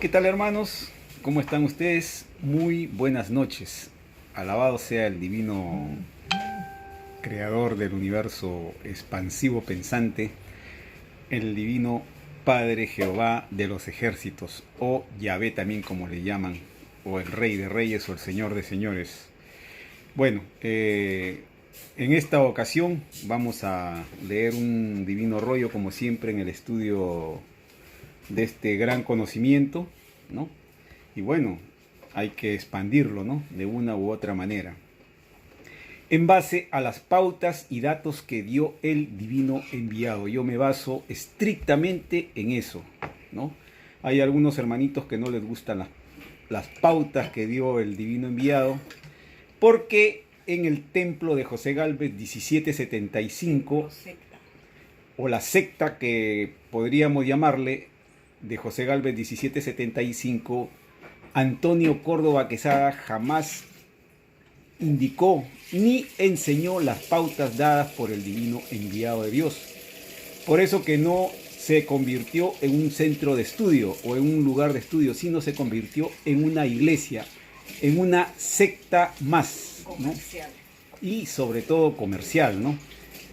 ¿Qué tal, hermanos? ¿Cómo están ustedes? Muy buenas noches. Alabado sea el divino creador del universo expansivo pensante, el divino Padre Jehová de los ejércitos, o Yahvé también como le llaman, o el Rey de Reyes o el Señor de Señores. Bueno, en esta ocasión vamos a leer un divino rollo como siempre en el estudio de este gran conocimiento, ¿no? Y bueno, hay que expandirlo, ¿no? De una u otra manera. En base a las pautas y datos que dio el divino enviado. Yo me baso estrictamente en eso, ¿no? Hay algunos hermanitos que no les gustan las pautas que dio el divino enviado, porque en el templo de José Gálvez 1775, o la secta que podríamos llamarle, de José Gálvez 1775, Antonio Córdoba Quesada jamás indicó ni enseñó las pautas dadas por el divino enviado de Dios. Por eso que no se convirtió en un centro de estudio o en un lugar de estudio, sino se convirtió en una iglesia, en una secta más, ¿no? Y sobre todo comercial, ¿no?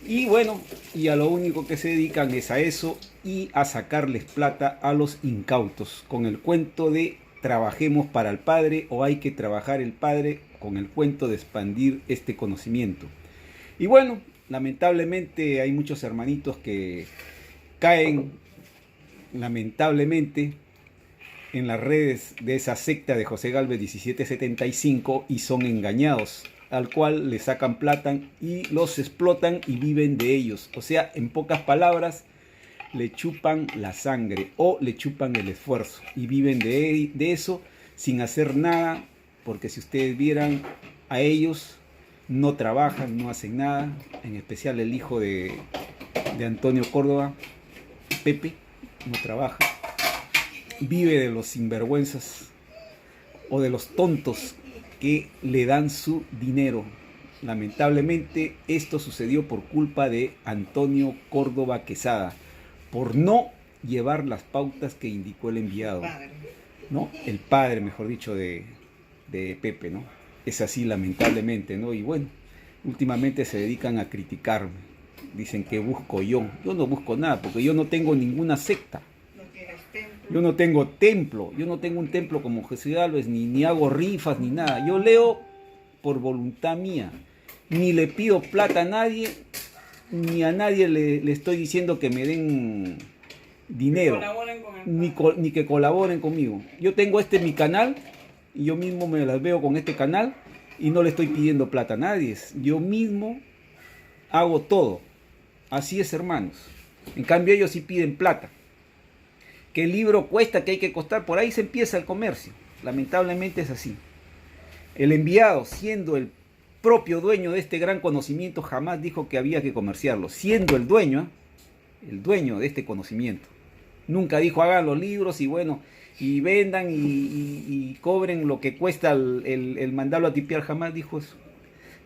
Y bueno, y a lo único que se dedican es a eso y a sacarles plata a los incautos con el cuento de trabajemos para el Padre, o hay que trabajar el Padre, con el cuento de expandir este conocimiento. Y bueno, lamentablemente hay muchos hermanitos que caen lamentablemente en las redes de esa secta de José Gálvez 1775 y son engañados, al cual le sacan plata y los explotan y viven de ellos. O sea, en pocas palabras, le chupan la sangre o le chupan el esfuerzo y viven de eso sin hacer nada, porque si ustedes vieran a ellos, no trabajan, no hacen nada, en especial el hijo de Antonio Córdoba, Pepe, no trabaja, vive de los sinvergüenzas o de los tontos que le dan su dinero. Lamentablemente esto sucedió por culpa de Antonio Córdoba Quesada, por no llevar las pautas que indicó el enviado, ¿no? El padre, mejor dicho, de Pepe, ¿no? Es así, lamentablemente, ¿no? Y bueno, últimamente se dedican a criticarme. Dicen que busco yo. Yo no busco nada, porque yo no tengo ninguna secta. Yo no tengo templo. Yo no tengo un templo como José Gálvez, ni hago rifas, ni nada. Yo leo por voluntad mía. Ni le pido plata a nadie, ni a nadie le estoy diciendo que me den dinero, ni que colaboren conmigo. Yo tengo mi canal y yo mismo me las veo con este canal y no le estoy pidiendo plata a nadie. Yo mismo hago todo. Así es, hermanos. En cambio ellos sí piden plata. Que el libro cuesta, que hay que costar, por ahí se empieza el comercio. Lamentablemente es así. El enviado, siendo el propio dueño de este gran conocimiento, jamás dijo que había que comerciarlo, siendo el dueño de este conocimiento. Nunca dijo hagan los libros y bueno, y vendan y cobren lo que cuesta el mandarlo a tipear, jamás dijo eso.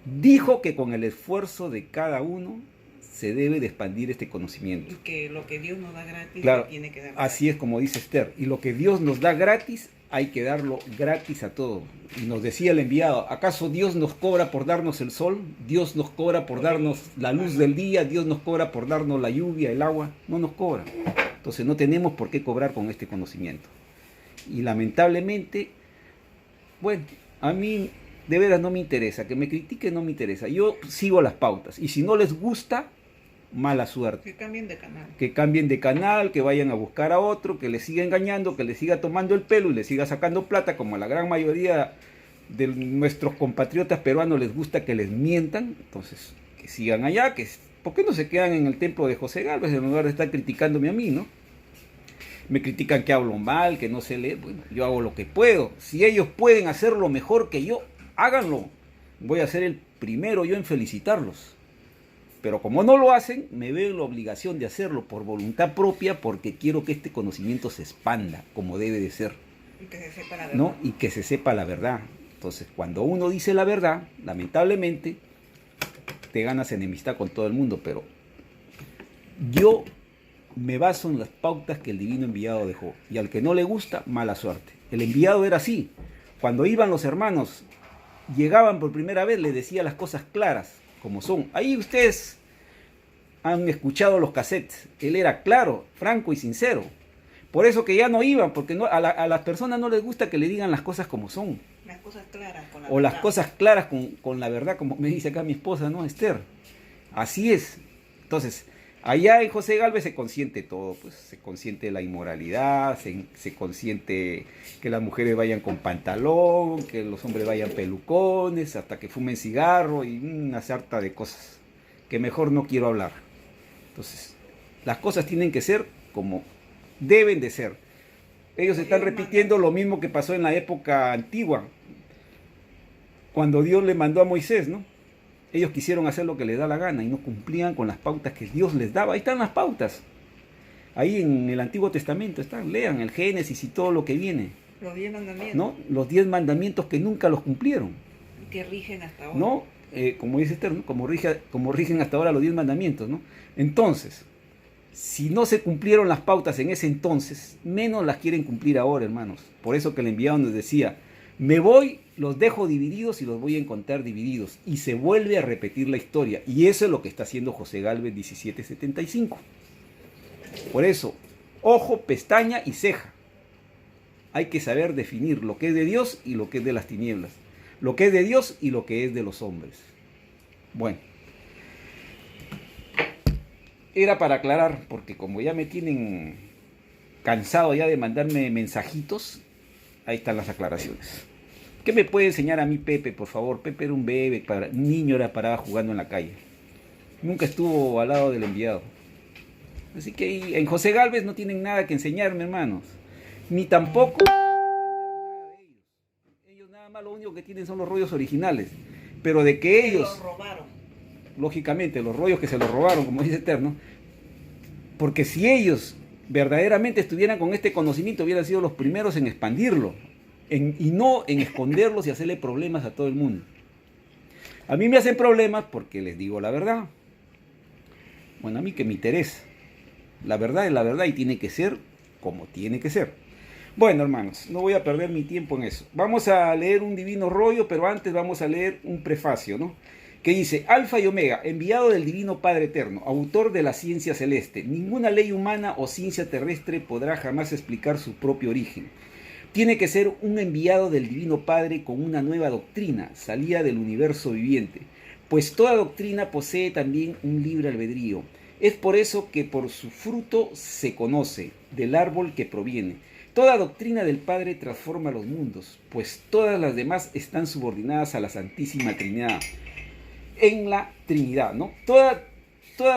Dijo que con el esfuerzo de cada uno se debe de expandir este conocimiento. Y que lo que Dios nos da gratis, claro, tiene que dar gratis. Así es como dice Esther, y lo que Dios nos da gratis, hay que darlo gratis a todo. Y nos decía el enviado, ¿acaso Dios nos cobra por darnos el sol? ¿Dios nos cobra por darnos la luz del día? ¿Dios nos cobra por darnos la lluvia, el agua? No nos cobra. Entonces no tenemos por qué cobrar con este conocimiento. Y lamentablemente, bueno, a mí de veras no me interesa, que me critiquen no me interesa. Yo sigo las pautas y si no les gusta, mala suerte. Que cambien de canal. Que cambien de canal, que vayan a buscar a otro, que les siga engañando, que les siga tomando el pelo y les siga sacando plata, como a la gran mayoría de nuestros compatriotas peruanos les gusta que les mientan. Entonces, que sigan allá, ¿por qué no se quedan en el templo de José Gálvez en lugar de estar criticándome a mí, ¿no? Me critican que hablo mal, que no sé leer. Bueno, yo hago lo que puedo. Si ellos pueden hacerlo mejor que yo, háganlo. Voy a ser el primero yo en felicitarlos. Pero como no lo hacen, me veo en la obligación de hacerlo por voluntad propia, porque quiero que este conocimiento se expanda como debe de ser. Y que se sepa la verdad. ¿No? Y que se sepa la verdad. Entonces, cuando uno dice la verdad, lamentablemente, te ganas enemistad con todo el mundo. Pero yo me baso en las pautas que el divino enviado dejó. Y al que no le gusta, mala suerte. El enviado era así. Cuando iban los hermanos, llegaban por primera vez, les decía las cosas claras, como son. Ahí ustedes han escuchado los cassettes. Él era claro, franco y sincero. Por eso que ya no iban, porque no, a las personas no les gusta que le digan las cosas como son. Las cosas claras con la O verdad. las cosas claras con la verdad, como me dice acá mi esposa, ¿no, Esther? Así es. Entonces, allá en José Galvez se consiente todo, pues se consiente la inmoralidad, se consiente que las mujeres vayan con pantalón, que los hombres vayan pelucones, hasta que fumen cigarro y una sarta de cosas que mejor no quiero hablar. Entonces, las cosas tienen que ser como deben de ser. Ellos están repitiendo lo mismo que pasó en la época antigua, cuando Dios le mandó a Moisés, ¿no? Ellos quisieron hacer lo que les da la gana y no cumplían con las pautas que Dios les daba. Ahí están las pautas. Ahí en el Antiguo Testamento están. Lean el Génesis y todo lo que viene, Los 10 mandamientos. ¿no? Los 10 mandamientos que nunca los cumplieron, Que rigen hasta ahora. ¿no? Como dice Esther, ¿no? Como rigen hasta ahora los 10 mandamientos, ¿no? Entonces, si no se cumplieron las pautas en ese entonces, menos las quieren cumplir ahora, hermanos. Por eso que el enviado nos decía, me voy, los dejo divididos y los voy a encontrar divididos. Y se vuelve a repetir la historia. Y eso es lo que está haciendo José Galvez 1775. Por eso, ojo, pestaña y ceja. Hay que saber definir lo que es de Dios y lo que es de las tinieblas. Lo que es de Dios y lo que es de los hombres. Bueno. Era para aclarar, porque como ya me tienen cansado ya de mandarme mensajitos, ahí están las aclaraciones. ¿Qué me puede enseñar a mí Pepe, por favor? Pepe era un bebé, un niño era parado jugando en la calle. Nunca estuvo al lado del enviado. Así que en José Galvez no tienen nada que enseñarme, hermanos. Ni tampoco ellos nada más lo único que tienen son los rollos originales. Pero de que ellos... los robaron. Lógicamente, los rollos que se los robaron, como dice Eterno, porque si ellos verdaderamente estuvieran con este conocimiento, hubieran sido los primeros en expandirlo, y no en esconderlos y hacerle problemas a todo el mundo. A mí me hacen problemas porque les digo la verdad. Bueno, a mí que me interesa. La verdad es la verdad y tiene que ser como tiene que ser. Bueno, hermanos, no voy a perder mi tiempo en eso. Vamos a leer un divino rollo, pero antes vamos a leer un prefacio, ¿no? Que dice, Alfa y Omega, enviado del Divino Padre Eterno, autor de la ciencia celeste. Ninguna ley humana o ciencia terrestre podrá jamás explicar su propio origen. Tiene que ser un enviado del Divino Padre con una nueva doctrina, salida del universo viviente, pues toda doctrina posee también un libre albedrío. Es por eso que por su fruto se conoce, del árbol que proviene. Toda doctrina del Padre transforma los mundos, pues todas las demás están subordinadas a la Santísima Trinidad. En la Trinidad, ¿no? Toda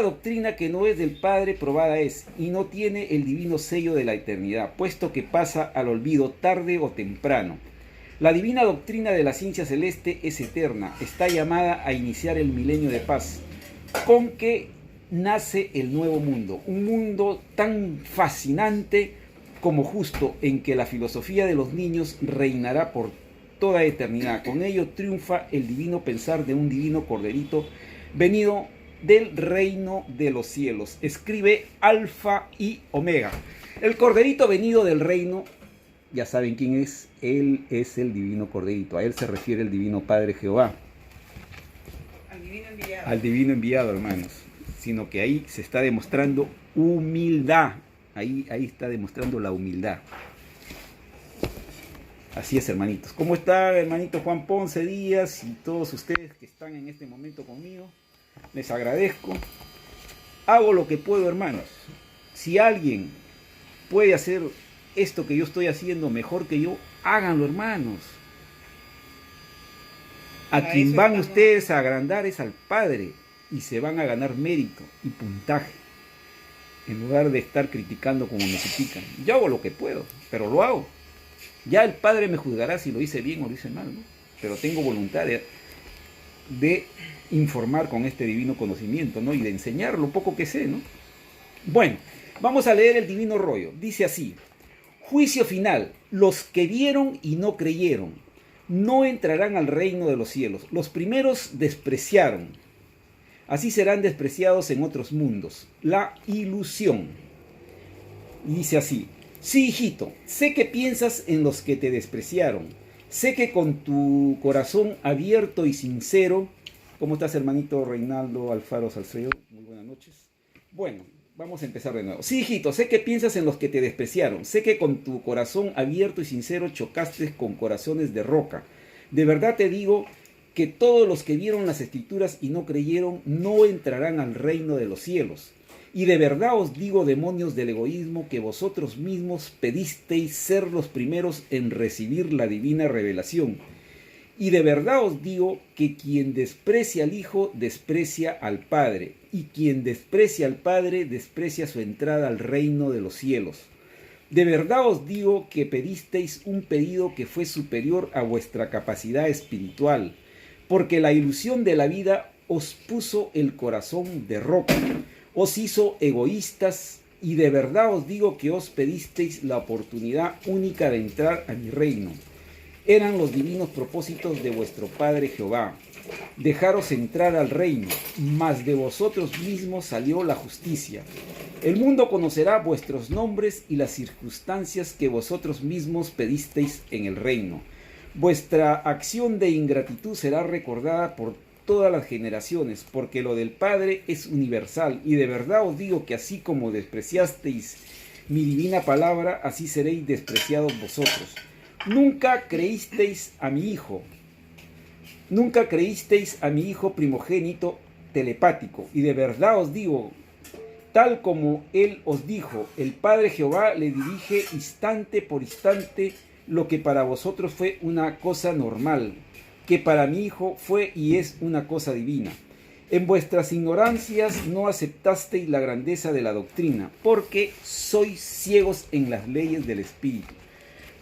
doctrina que no es del Padre probada es, y no tiene el divino sello de la eternidad, puesto que pasa al olvido tarde o temprano. La divina doctrina de la ciencia celeste es eterna, está llamada a iniciar el milenio de paz, con que nace el nuevo mundo, un mundo tan fascinante como justo, en que la filosofía de los niños reinará por toda eternidad. Con ello triunfa el divino pensar de un divino corderito venido del reino de los cielos. Escribe Alfa y Omega. El corderito venido del reino, ya saben quién es. Él es el divino corderito. A él se refiere el divino Padre Jehová. Al divino enviado. Al divino enviado, hermanos. Sino que ahí se está demostrando humildad. Ahí está demostrando la humildad. Así es, hermanitos. ¿Cómo está, hermanito Juan Ponce Díaz y todos ustedes que están en este momento conmigo? Les agradezco. Hago lo que puedo, hermanos. Si alguien puede hacer esto que yo estoy haciendo mejor que yo, háganlo, hermanos. A Para quien eso van estamos. ustedes a agrandar es al Padre y se van a ganar mérito y puntaje, en lugar de estar criticando como me critican. Yo hago lo que puedo, pero lo hago. Ya el Padre me juzgará si lo hice bien o lo hice mal, ¿no? Pero tengo voluntad de informar con este divino conocimiento, ¿no? Y de enseñar lo poco que sé, ¿no? Bueno, vamos a leer el divino rollo. Dice así: juicio final. Los que vieron y no creyeron no entrarán al reino de los cielos. Los primeros despreciaron. Así serán despreciados en otros mundos. La ilusión. Y dice así: sí, hijito, sé que piensas en los que te despreciaron. Sé que con tu corazón abierto y sincero... ¿Cómo estás, hermanito Reinaldo Alfaro Salcedo? Muy buenas noches. Bueno, vamos a empezar de nuevo. Sí, hijito, sé que piensas en los que te despreciaron. Sé que con tu corazón abierto y sincero chocaste con corazones de roca. De verdad te digo que todos los que vieron las escrituras y no creyeron no entrarán al reino de los cielos. Y de verdad os digo, demonios del egoísmo, que vosotros mismos pedisteis ser los primeros en recibir la divina revelación. Y de verdad os digo que quien desprecia al Hijo, desprecia al Padre. Y quien desprecia al Padre, desprecia su entrada al reino de los cielos. De verdad os digo que pedisteis un pedido que fue superior a vuestra capacidad espiritual, porque la ilusión de la vida os puso el corazón de roca, os hizo egoístas, y de verdad os digo que os pedisteis la oportunidad única de entrar a mi reino. Eran los divinos propósitos de vuestro Padre Jehová, dejaros entrar al reino, mas de vosotros mismos salió la justicia. El mundo conocerá vuestros nombres y las circunstancias que vosotros mismos pedisteis en el reino. Vuestra acción de ingratitud será recordada por todas las generaciones, porque lo del Padre es universal, y de verdad os digo que así como despreciasteis mi divina palabra, así seréis despreciados vosotros. Nunca creísteis a mi Hijo primogénito telepático, y de verdad os digo, tal como Él os dijo, el Padre Jehová le dirige instante por instante lo que para vosotros fue una cosa normal, que para mi Hijo fue y es una cosa divina. En vuestras ignorancias no aceptasteis la grandeza de la doctrina, porque sois ciegos en las leyes del Espíritu.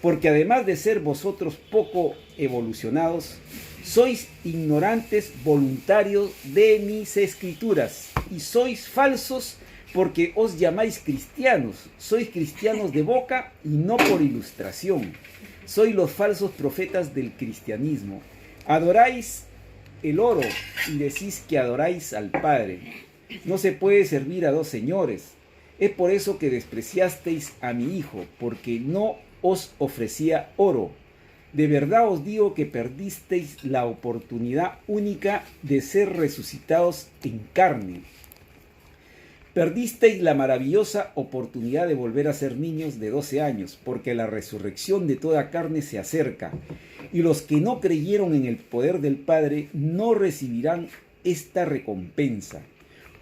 Porque además de ser vosotros poco evolucionados, sois ignorantes voluntarios de mis escrituras, y sois falsos porque os llamáis cristianos. Sois cristianos de boca y no por ilustración. Sois los falsos profetas del cristianismo. Adoráis el oro y decís que adoráis al Padre. No se puede servir a dos señores. Es por eso que despreciasteis a mi Hijo, porque no os ofrecía oro. De verdad os digo que perdisteis la oportunidad única de ser resucitados en carne. Perdisteis la maravillosa oportunidad de volver a ser niños de 12 años, porque la resurrección de toda carne se acerca, y los que no creyeron en el poder del Padre no recibirán esta recompensa.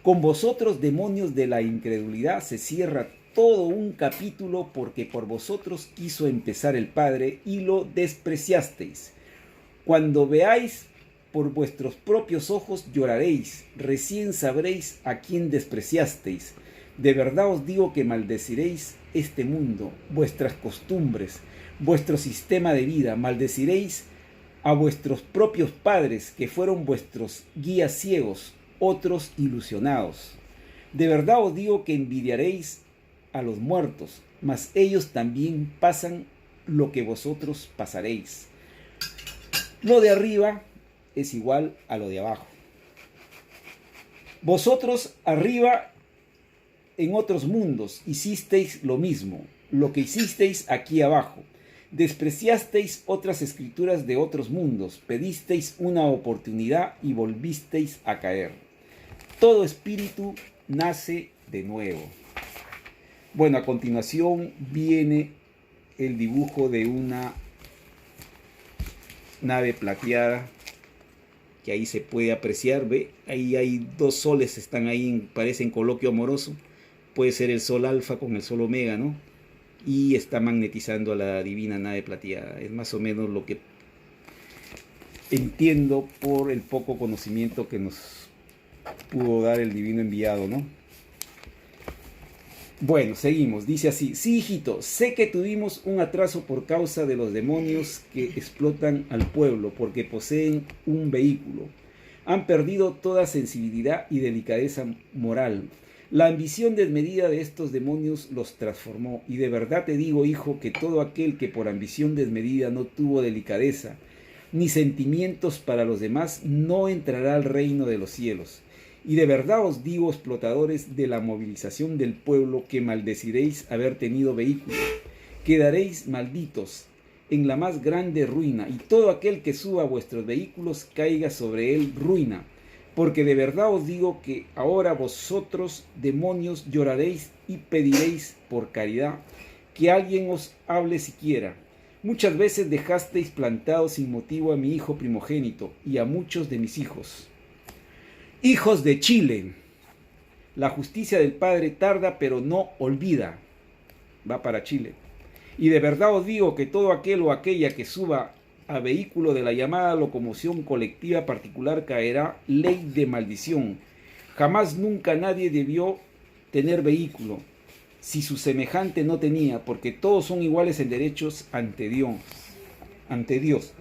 Con vosotros, demonios de la incredulidad, se cierra todo un capítulo, porque por vosotros quiso empezar el Padre y lo despreciasteis. Cuando veáis por vuestros propios ojos lloraréis, recién sabréis a quién despreciasteis. De verdad os digo que maldeciréis este mundo, vuestras costumbres, vuestro sistema de vida, maldeciréis a vuestros propios padres, que fueron vuestros guías ciegos, otros ilusionados. De verdad os digo que envidiaréis a los muertos, mas ellos también pasan lo que vosotros pasaréis. Lo de arriba es igual a lo de abajo. Vosotros arriba en otros mundos hicisteis lo mismo, lo que hicisteis aquí abajo. Despreciasteis otras escrituras de otros mundos, pedisteis una oportunidad y volvisteis a caer. Todo espíritu nace de nuevo. Bueno, a continuación viene el dibujo de una nave plateada, que ahí se puede apreciar, ve, ahí hay dos soles, están ahí, parecen coloquio amoroso, puede ser el sol alfa con el sol omega, ¿no? Y está magnetizando a la divina nave plateada. Es más o menos lo que entiendo por el poco conocimiento que nos pudo dar el divino enviado, ¿no? Bueno, seguimos. Dice así: sí, hijito, sé que tuvimos un atraso por causa de los demonios que explotan al pueblo, porque poseen un vehículo. Han perdido toda sensibilidad y delicadeza moral. La ambición desmedida de estos demonios los transformó, y de verdad te digo, hijo, que todo aquel que por ambición desmedida no tuvo delicadeza ni sentimientos para los demás, no entrará al reino de los cielos. Y de verdad os digo, explotadores de la movilización del pueblo, que maldeciréis haber tenido vehículo. Quedaréis malditos en la más grande ruina, y todo aquel que suba a vuestros vehículos caiga sobre él ruina. Porque de verdad os digo que ahora vosotros, demonios, lloraréis y pediréis por caridad que alguien os hable siquiera. Muchas veces dejasteis plantado sin motivo a mi hijo primogénito y a muchos de mis hijos. Hijos de Chile, la justicia del Padre tarda pero no olvida. Va para Chile. Y de verdad os digo que todo aquel o aquella que suba a vehículo de la llamada locomoción colectiva particular caerá ley de maldición. Jamás nunca nadie debió tener vehículo, si su semejante no tenía, porque todos son iguales en derechos ante Dios.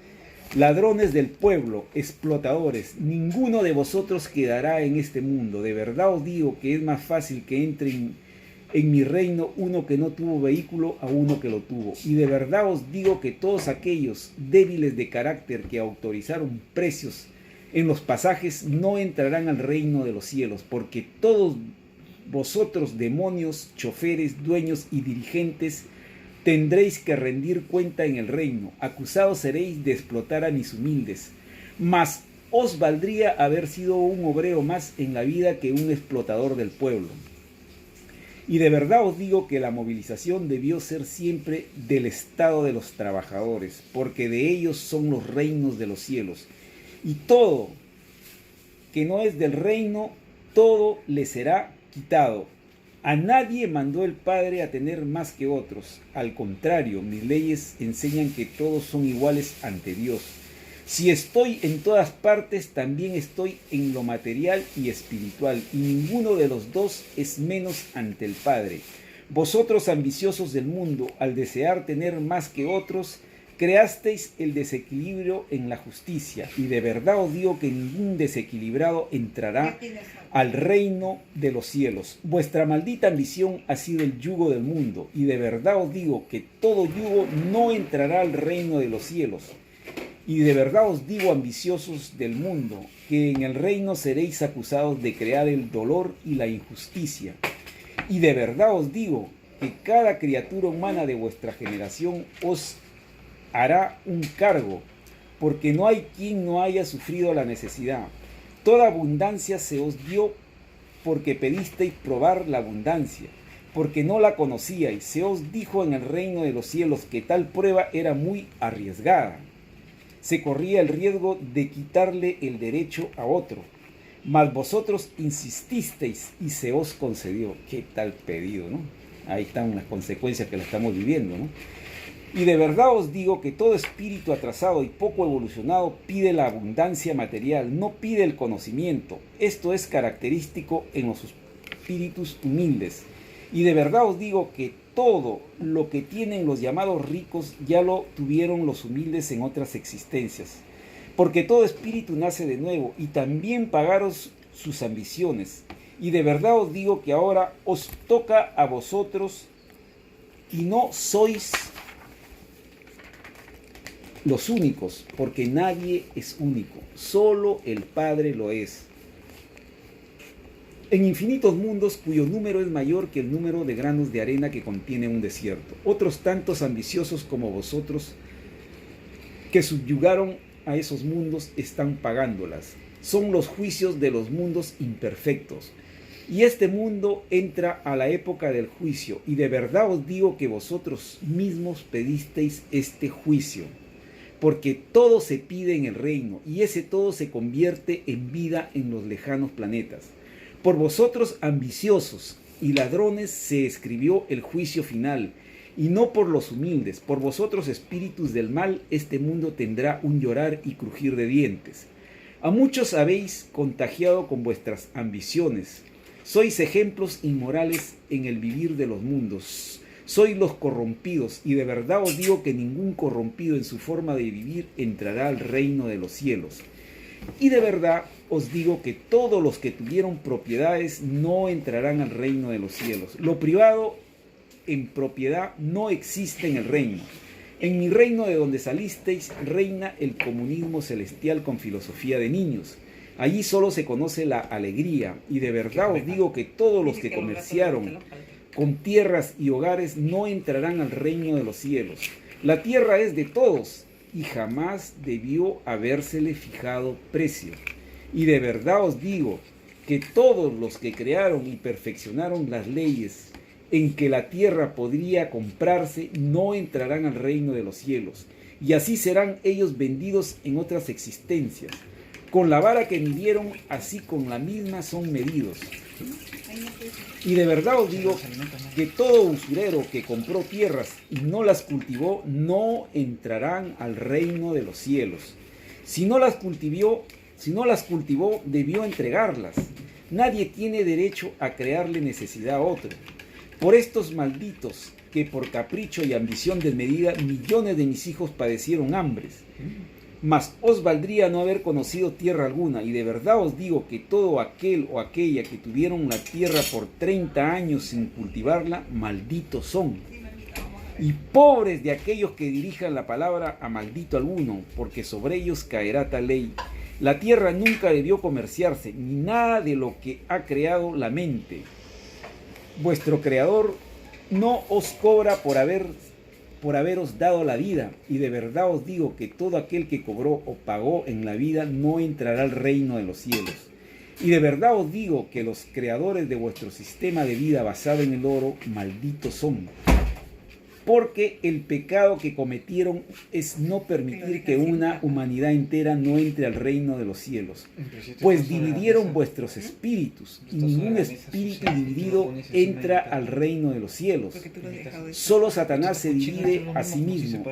Ladrones del pueblo, explotadores, ninguno de vosotros quedará en este mundo. De verdad os digo que es más fácil que entre en mi reino uno que no tuvo vehículo a uno que lo tuvo. Y de verdad os digo que todos aquellos débiles de carácter que autorizaron precios en los pasajes no entrarán al reino de los cielos, porque todos vosotros, demonios, choferes, dueños y dirigentes, tendréis que rendir cuenta en el reino. Acusados seréis de explotar a mis humildes. Mas os valdría haber sido un obrero más en la vida que un explotador del pueblo. Y de verdad os digo que la movilización debió ser siempre del estado de los trabajadores, porque de ellos son los reinos de los cielos. Y todo que no es del reino, todo le será quitado. A nadie mandó el Padre a tener más que otros. Al contrario, mis leyes enseñan que todos son iguales ante Dios. Si estoy en todas partes, también estoy en lo material y espiritual, y ninguno de los dos es menos ante el Padre. Vosotros, ambiciosos del mundo, al desear tener más que otros, creasteis el desequilibrio en la justicia, y de verdad os digo que ningún desequilibrado entrará al reino de los cielos. Vuestra maldita ambición ha sido el yugo del mundo, y de verdad os digo que todo yugo no entrará al reino de los cielos. Y de verdad os digo, ambiciosos del mundo, que en el reino seréis acusados de crear el dolor y la injusticia. Y de verdad os digo que cada criatura humana de vuestra generación os hará un cargo, porque no hay quien no haya sufrido la necesidad. Toda abundancia se os dio porque pedisteis probar la abundancia, porque no la conocíais. Se os dijo en el reino de los cielos que tal prueba era muy arriesgada. Se corría el riesgo de quitarle el derecho a otro, mas vosotros insististeis y se os concedió. ¿Qué tal pedido, no? Ahí están las consecuencias que la estamos viviendo, ¿no? Y de verdad os digo que todo espíritu atrasado y poco evolucionado pide la abundancia material, no pide el conocimiento. Esto es característico en los espíritus humildes. Y de verdad os digo que todo lo que tienen los llamados ricos ya lo tuvieron los humildes en otras existencias. Porque todo espíritu nace de nuevo y también pagaron sus ambiciones. Y de verdad os digo que ahora os toca a vosotros y no sois los únicos, porque nadie es único, solo el Padre lo es. En infinitos mundos cuyo número es mayor que el número de granos de arena que contiene un desierto. Otros tantos ambiciosos como vosotros que subyugaron a esos mundos están pagándolas. Son los juicios de los mundos imperfectos. Y este mundo entra a la época del juicio. Y de verdad os digo que vosotros mismos pedisteis este juicio. Porque todo se pide en el reino, y ese todo se convierte en vida en los lejanos planetas. Por vosotros ambiciosos y ladrones se escribió el juicio final, y no por los humildes. Por vosotros espíritus del mal, este mundo tendrá un llorar y crujir de dientes. A muchos habéis contagiado con vuestras ambiciones. Sois ejemplos inmorales en el vivir de los mundos. Sois los corrompidos, y de verdad os digo que ningún corrompido en su forma de vivir entrará al reino de los cielos. Y de verdad os digo que todos los que tuvieron propiedades no entrarán al reino de los cielos. Lo privado en propiedad no existe en el reino. En mi reino de donde salisteis reina el comunismo celestial con filosofía de niños. Allí solo se conoce la alegría, y de verdad os digo que todos los que comerciaron con tierras y hogares no entrarán al reino de los cielos. La tierra es de todos, y jamás debió habérsele fijado precio. Y de verdad os digo que todos los que crearon y perfeccionaron las leyes en que la tierra podría comprarse no entrarán al reino de los cielos, y así serán ellos vendidos en otras existencias. Con la vara que midieron, así con la misma son medidos. Y de verdad os digo que todo usurero que compró tierras y no las cultivó, no entrarán al reino de los cielos. Si no las cultivó, debió entregarlas. Nadie tiene derecho a crearle necesidad a otro. Por estos malditos, que por capricho y ambición desmedida, millones de mis hijos padecieron hambres. Mas os valdría no haber conocido tierra alguna, y de verdad os digo que todo aquel o aquella que tuvieron la tierra por 30 años sin cultivarla, malditos son. Y pobres de aquellos que dirijan la palabra a maldito alguno, porque sobre ellos caerá tal ley. La tierra nunca debió comerciarse, ni nada de lo que ha creado la mente. Vuestro Creador no os cobra por haberos dado la vida, y de verdad os digo que todo aquel que cobró o pagó en la vida no entrará al reino de los cielos. Y de verdad os digo que los creadores de vuestro sistema de vida basado en el oro, malditos son. Porque el pecado que cometieron es no permitir que una humanidad entera no entre al reino de los cielos. Pues dividieron vuestros espíritus, y ningún espíritu dividido entra al reino de los cielos. Solo Satanás se divide a sí mismo.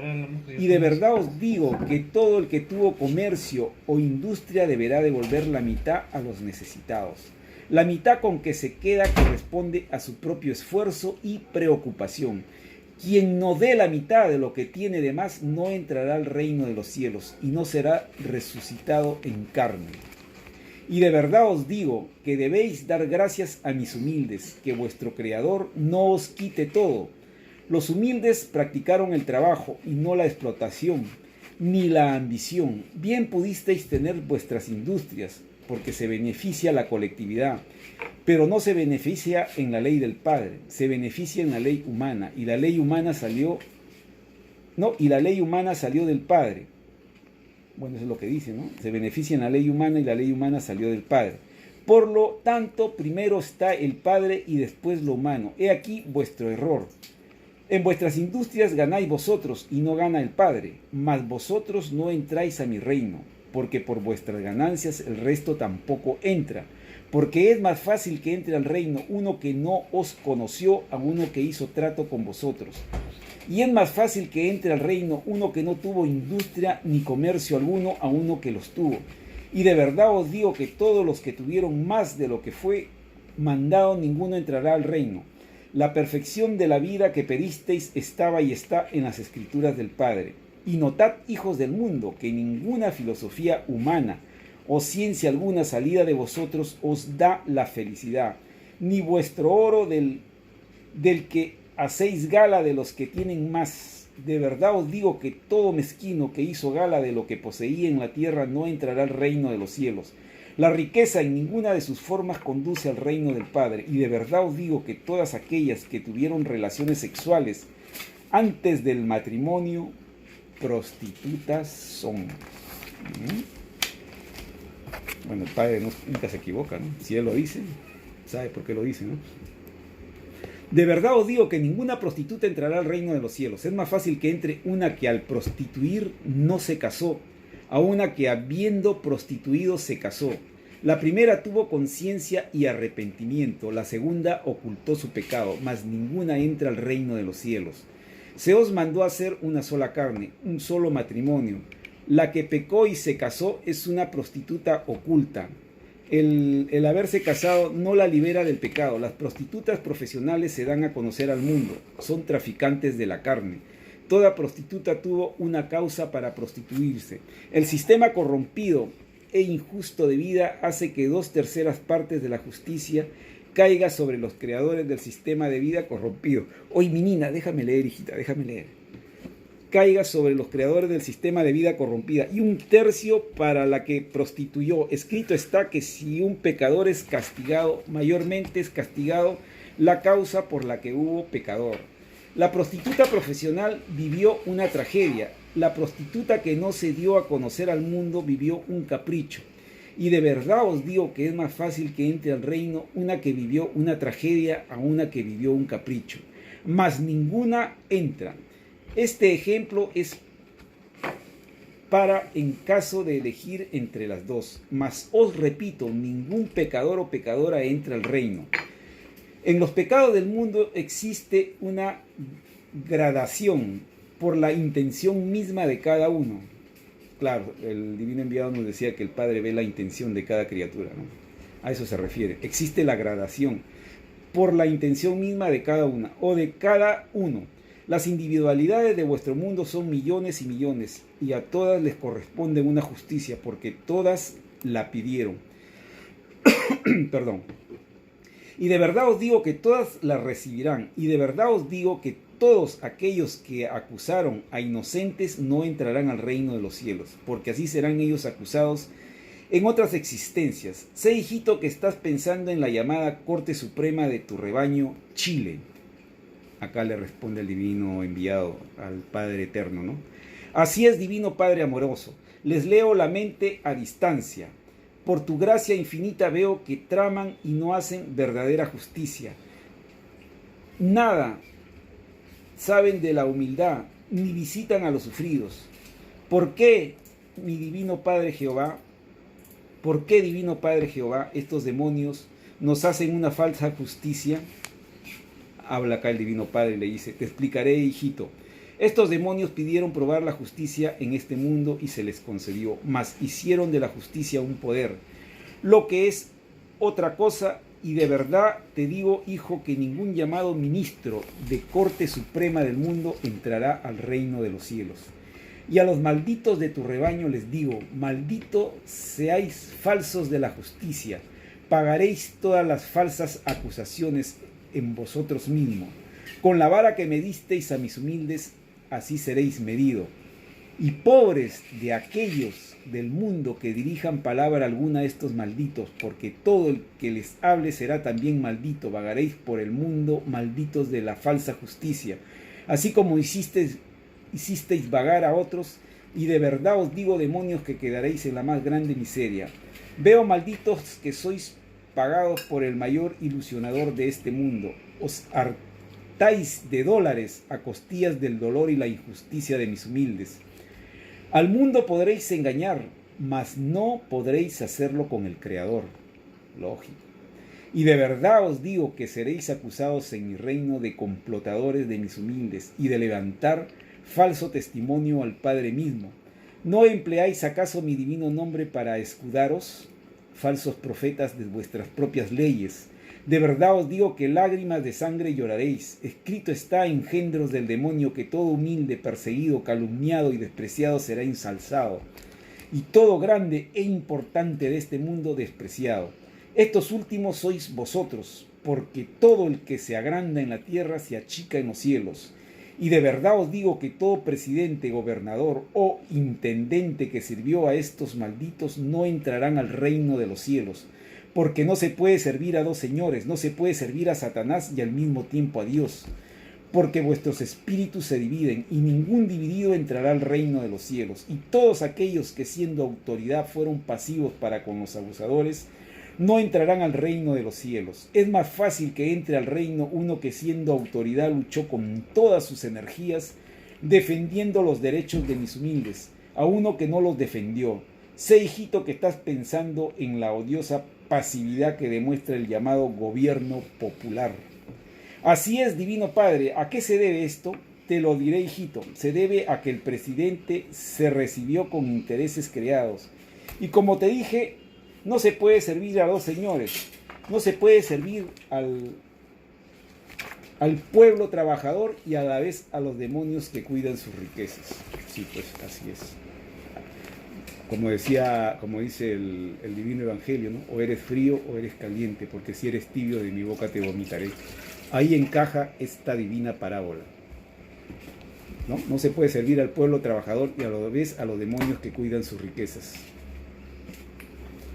Y de verdad os digo que todo el que tuvo comercio o industria deberá devolver la mitad a los necesitados. La mitad con que se queda corresponde a su propio esfuerzo y preocupación. Quien no dé la mitad de lo que tiene de más no entrará al reino de los cielos y no será resucitado en carne. Y de verdad os digo que debéis dar gracias a mis humildes, que vuestro Creador no os quite todo. Los humildes practicaron el trabajo y no la explotación, ni la ambición. Bien pudisteis tener vuestras industrias, porque se beneficia la colectividad, pero no se beneficia en la ley del Padre, se beneficia en la ley humana, y la ley humana salió del Padre. Bueno, eso es lo que dice, ¿no? Se beneficia en la ley humana y la ley humana salió del Padre. Por lo tanto, primero está el Padre y después lo humano. He aquí vuestro error. En vuestras industrias ganáis vosotros y no gana el Padre, mas vosotros no entráis a mi reino, porque por vuestras ganancias el resto tampoco entra. Porque es más fácil que entre al reino uno que no os conoció a uno que hizo trato con vosotros. Y es más fácil que entre al reino uno que no tuvo industria ni comercio alguno a uno que los tuvo. Y de verdad os digo que todos los que tuvieron más de lo que fue mandado, ninguno entrará al reino. La perfección de la vida que pedisteis estaba y está en las escrituras del Padre. Y notad, hijos del mundo, que ninguna filosofía humana o ciencia alguna salida de vosotros os da la felicidad, ni vuestro oro del que hacéis gala de los que tienen más. De verdad os digo que todo mezquino que hizo gala de lo que poseía en la tierra no entrará al reino de los cielos. La riqueza en ninguna de sus formas conduce al reino del Padre, y de verdad os digo que todas aquellas que tuvieron relaciones sexuales antes del matrimonio, prostitutas son. Bueno, el Padre nunca se equivoca, ¿no? Si Él lo dice, sabe por qué lo dice, ¿no? De verdad os digo que ninguna prostituta entrará al reino de los cielos. Es más fácil que entre una que al prostituir no se casó, a una que habiendo prostituido se casó. La primera tuvo conciencia y arrepentimiento, la segunda ocultó su pecado, mas ninguna entra al reino de los cielos. Se os mandó a hacer una sola carne, un solo matrimonio. La que pecó y se casó es una prostituta oculta. El haberse casado no la libera del pecado. Las prostitutas profesionales se dan a conocer al mundo, son traficantes de la carne. Toda prostituta tuvo una causa para prostituirse. El sistema corrompido e injusto de vida hace que 2/3 partes de la justicia caiga sobre los creadores del sistema de vida corrompido. Oye, mi nina, déjame leer, hijita, déjame leer. caiga sobre los creadores del sistema de vida corrompida, y 1/3 para la que prostituyó. Escrito está que si un pecador es castigado, mayormente es castigado la causa por la que hubo pecador. La prostituta profesional vivió una tragedia. La prostituta que no se dio a conocer al mundo vivió un capricho. Y de verdad os digo que es más fácil que entre al reino una que vivió una tragedia a una que vivió un capricho. Mas ninguna entra. Este ejemplo es para en caso de elegir entre las dos. Mas os repito, ningún pecador o pecadora entra al reino. En los pecados del mundo existe una gradación por la intención misma de cada uno. Claro, el divino enviado nos decía que el Padre ve la intención de cada criatura, ¿no? A eso se refiere. Existe la gradación por la intención misma de cada una o de cada uno. Las individualidades de vuestro mundo son millones y millones, y a todas les corresponde una justicia, porque todas la pidieron. Perdón. Y de verdad os digo que todas la recibirán, y de verdad os digo que todos aquellos que acusaron a inocentes no entrarán al reino de los cielos, porque así serán ellos acusados en otras existencias. Sé, hijito, que estás pensando en la llamada Corte Suprema de tu rebaño, Chile. Acá le responde el divino enviado al Padre Eterno, ¿no? Así es, divino Padre amoroso, les leo la mente a distancia. Por tu gracia infinita veo que traman y no hacen verdadera justicia. Nada saben de la humildad, ni visitan a los sufridos. ¿Por qué, mi divino Padre Jehová? ¿Por qué, divino Padre Jehová, estos demonios nos hacen una falsa justicia? Habla acá el divino Padre y le dice: te explicaré, hijito. Estos demonios pidieron probar la justicia en este mundo y se les concedió, mas hicieron de la justicia un poder, lo que es otra cosa, y de verdad te digo, hijo, que ningún llamado ministro de Corte Suprema del mundo entrará al reino de los cielos. Y a los malditos de tu rebaño les digo: malditos seáis falsos de la justicia, pagaréis todas las falsas acusaciones en vosotros mismos. Con la vara que me disteis a mis humildes, así seréis medido. Y pobres de aquellos del mundo que dirijan palabra alguna a estos malditos, porque todo el que les hable será también maldito. Vagaréis por el mundo, malditos de la falsa justicia, así como hicisteis vagar a otros, y de verdad os digo, demonios, que quedaréis en la más grande miseria. Veo, malditos, que sois pagados por el mayor ilusionador de este mundo. Os hartáis de dólares a costillas del dolor y la injusticia de mis humildes. Al mundo podréis engañar, mas no podréis hacerlo con el Creador. Lógico. Y de verdad os digo que seréis acusados en mi reino de complotadores de mis humildes y de levantar falso testimonio al Padre mismo. ¿No empleáis acaso mi divino nombre para escudaros, falsos profetas de vuestras propias leyes? De verdad os digo que lágrimas de sangre lloraréis. Escrito está, engendros del demonio, que todo humilde, perseguido, calumniado y despreciado será ensalzado, y todo grande e importante de este mundo despreciado. Estos últimos sois vosotros, porque todo el que se agranda en la tierra se achica en los cielos. Y de verdad os digo que todo presidente, gobernador o intendente que sirvió a estos malditos no entrarán al reino de los cielos, porque no se puede servir a dos señores, no se puede servir a Satanás y al mismo tiempo a Dios, porque vuestros espíritus se dividen, y ningún dividido entrará al reino de los cielos. Y todos aquellos que siendo autoridad fueron pasivos para con los abusadores, no entrarán al reino de los cielos. Es más fácil que entre al reino uno que siendo autoridad luchó con todas sus energías defendiendo los derechos de mis humildes, a uno que no los defendió. Sé, hijito, que estás pensando en la odiosa pasividad que demuestra el llamado gobierno popular. Así es, divino Padre. ¿A qué se debe esto? Te lo diré, hijito. Se debe a que el presidente se recibió con intereses creados. Y como te dije, no se puede servir a dos señores. No se puede servir al pueblo trabajador y a la vez a los demonios que cuidan sus riquezas. Sí, pues así es. Como dice el divino evangelio, ¿no? O eres frío o eres caliente, porque si eres tibio de mi boca te vomitaré. Ahí encaja esta divina parábola. ¿no? No se puede servir al pueblo trabajador y a la vez a los demonios que cuidan sus riquezas.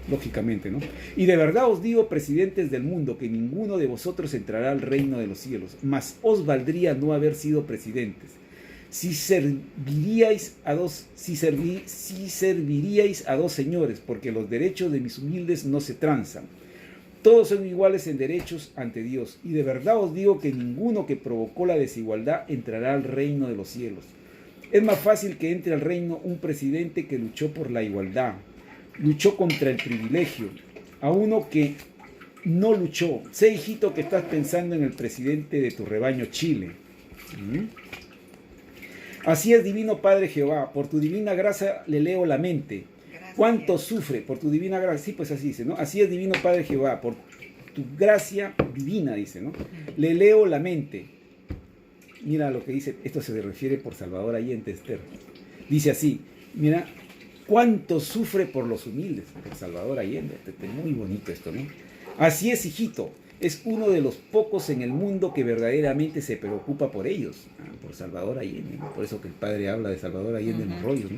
Lógicamente, ¿no? Y de verdad os digo, presidentes del mundo, que ninguno de vosotros entrará al reino de los cielos, mas os valdría no haber sido presidentes. Si serviríais a dos señores, porque los derechos de mis humildes no se transan. Todos son iguales en derechos ante Dios, y de verdad os digo que ninguno que provocó la desigualdad entrará al reino de los cielos. Es más fácil que entre al reino un presidente que luchó por la igualdad, luchó contra el privilegio, a uno que no luchó. Sé, hijito, que estás pensando en el presidente de tu rebaño Chile. Así es, divino Padre Jehová, por tu divina gracia le leo la mente. ¿Cuánto sufre por tu divina gracia? Sí, pues así dice, ¿no? Así es, divino Padre Jehová, por tu gracia divina, dice, ¿no? Le leo la mente. Mira lo que dice, esto se refiere por Salvador Allende, Esther. Dice así, mira, cuánto sufre por los humildes, por Salvador Allende. Muy bonito esto, ¿no? Así es, hijito, es uno de los pocos en el mundo que verdaderamente se preocupa por ellos, por Salvador Allende, ¿no? Por eso que el padre habla de Salvador Allende en los rollos, ¿no?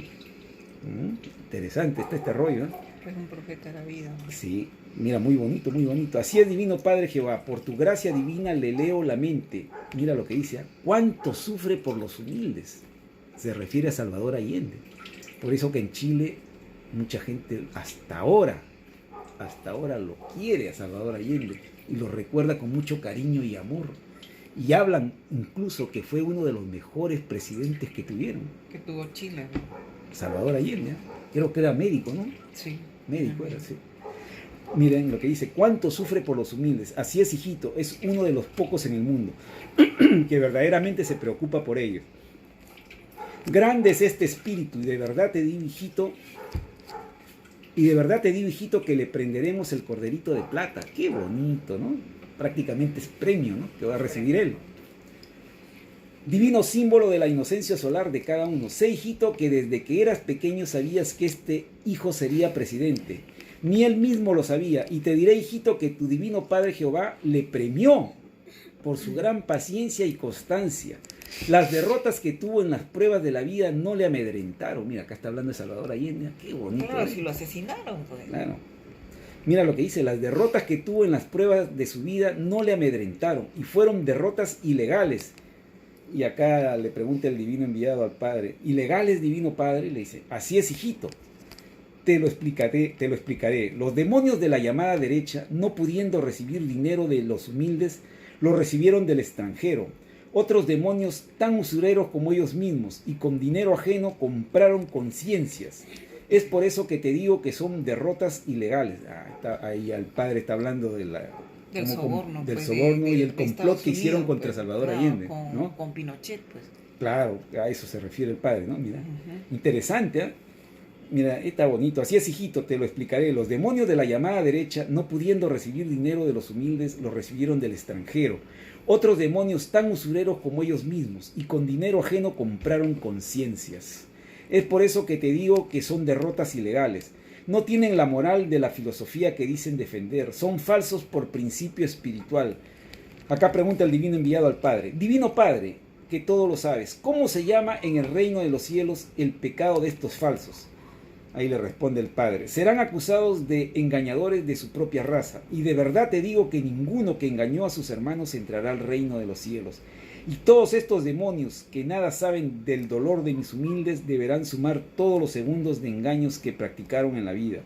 Interesante está este rollo, ¿no? Es un profeta de la vida, ¿no? Sí, mira, muy bonito, muy bonito. Así es, divino Padre Jehová, por tu gracia divina le leo la mente. Mira lo que dice, cuánto sufre por los humildes. Se refiere a Salvador Allende. Por eso que en Chile mucha gente hasta ahora lo quiere a Salvador Allende y lo recuerda con mucho cariño y amor. Y hablan incluso que fue uno de los mejores presidentes que tuvieron. Que tuvo Chile, ¿no? Salvador Allende, ¿eh? Creo que era médico, ¿no? Sí. Médico era, sí. Miren lo que dice, cuánto sufre por los humildes. Así es, hijito, es uno de los pocos en el mundo que verdaderamente se preocupa por ellos. Grande es este espíritu, y de verdad te digo, hijito, que le prenderemos el corderito de plata. Qué bonito, ¿no? Prácticamente es premio, ¿no? Que va a recibir él. Divino símbolo de la inocencia solar de cada uno. Sé, hijito, que desde que eras pequeño sabías que este hijo sería presidente. Ni él mismo lo sabía. Y te diré, hijito, que tu divino Padre Jehová le premió por su gran paciencia y constancia. Las derrotas que tuvo en las pruebas de la vida no le amedrentaron. Mira, acá está hablando de Salvador Allende. Qué bonito. Claro, si lo asesinaron, pues. Claro. Mira lo que dice, las derrotas que tuvo en las pruebas de su vida no le amedrentaron. Y fueron derrotas ilegales. Y acá le pregunta el divino enviado al Padre, ¿ilegales, divino Padre? Y le dice, así es, hijito, te lo explicaré. Los demonios de la llamada derecha, no pudiendo recibir dinero de los humildes, lo recibieron del extranjero. Otros demonios tan usureros como ellos mismos, y con dinero ajeno compraron conciencias. Es por eso que te digo que son derrotas ilegales. Ahí el Padre está hablando de del soborno, del pues, soborno y el de complot Estados que hicieron Unidos, contra pues, Salvador claro, Allende, con, ¿no? Con Pinochet, pues. Claro, a eso se refiere el Padre, ¿no? Mira, interesante, ¿eh? Mira, está bonito. Así es, hijito, te lo explicaré. Los demonios de la llamada derecha, no pudiendo recibir dinero de los humildes, lo recibieron del extranjero. Otros demonios tan usureros como ellos mismos, y con dinero ajeno compraron conciencias. Es por eso que te digo que son derrotas ilegales. No tienen la moral de la filosofía que dicen defender. Son falsos por principio espiritual. Acá pregunta el divino enviado al Padre. Divino Padre, que todo lo sabes, ¿cómo se llama en el reino de los cielos el pecado de estos falsos? Ahí le responde el Padre. Serán acusados de engañadores de su propia raza. Y de verdad te digo que ninguno que engañó a sus hermanos entrará al reino de los cielos. Y todos estos demonios que nada saben del dolor de mis humildes deberán sumar todos los segundos de engaños que practicaron en la vida.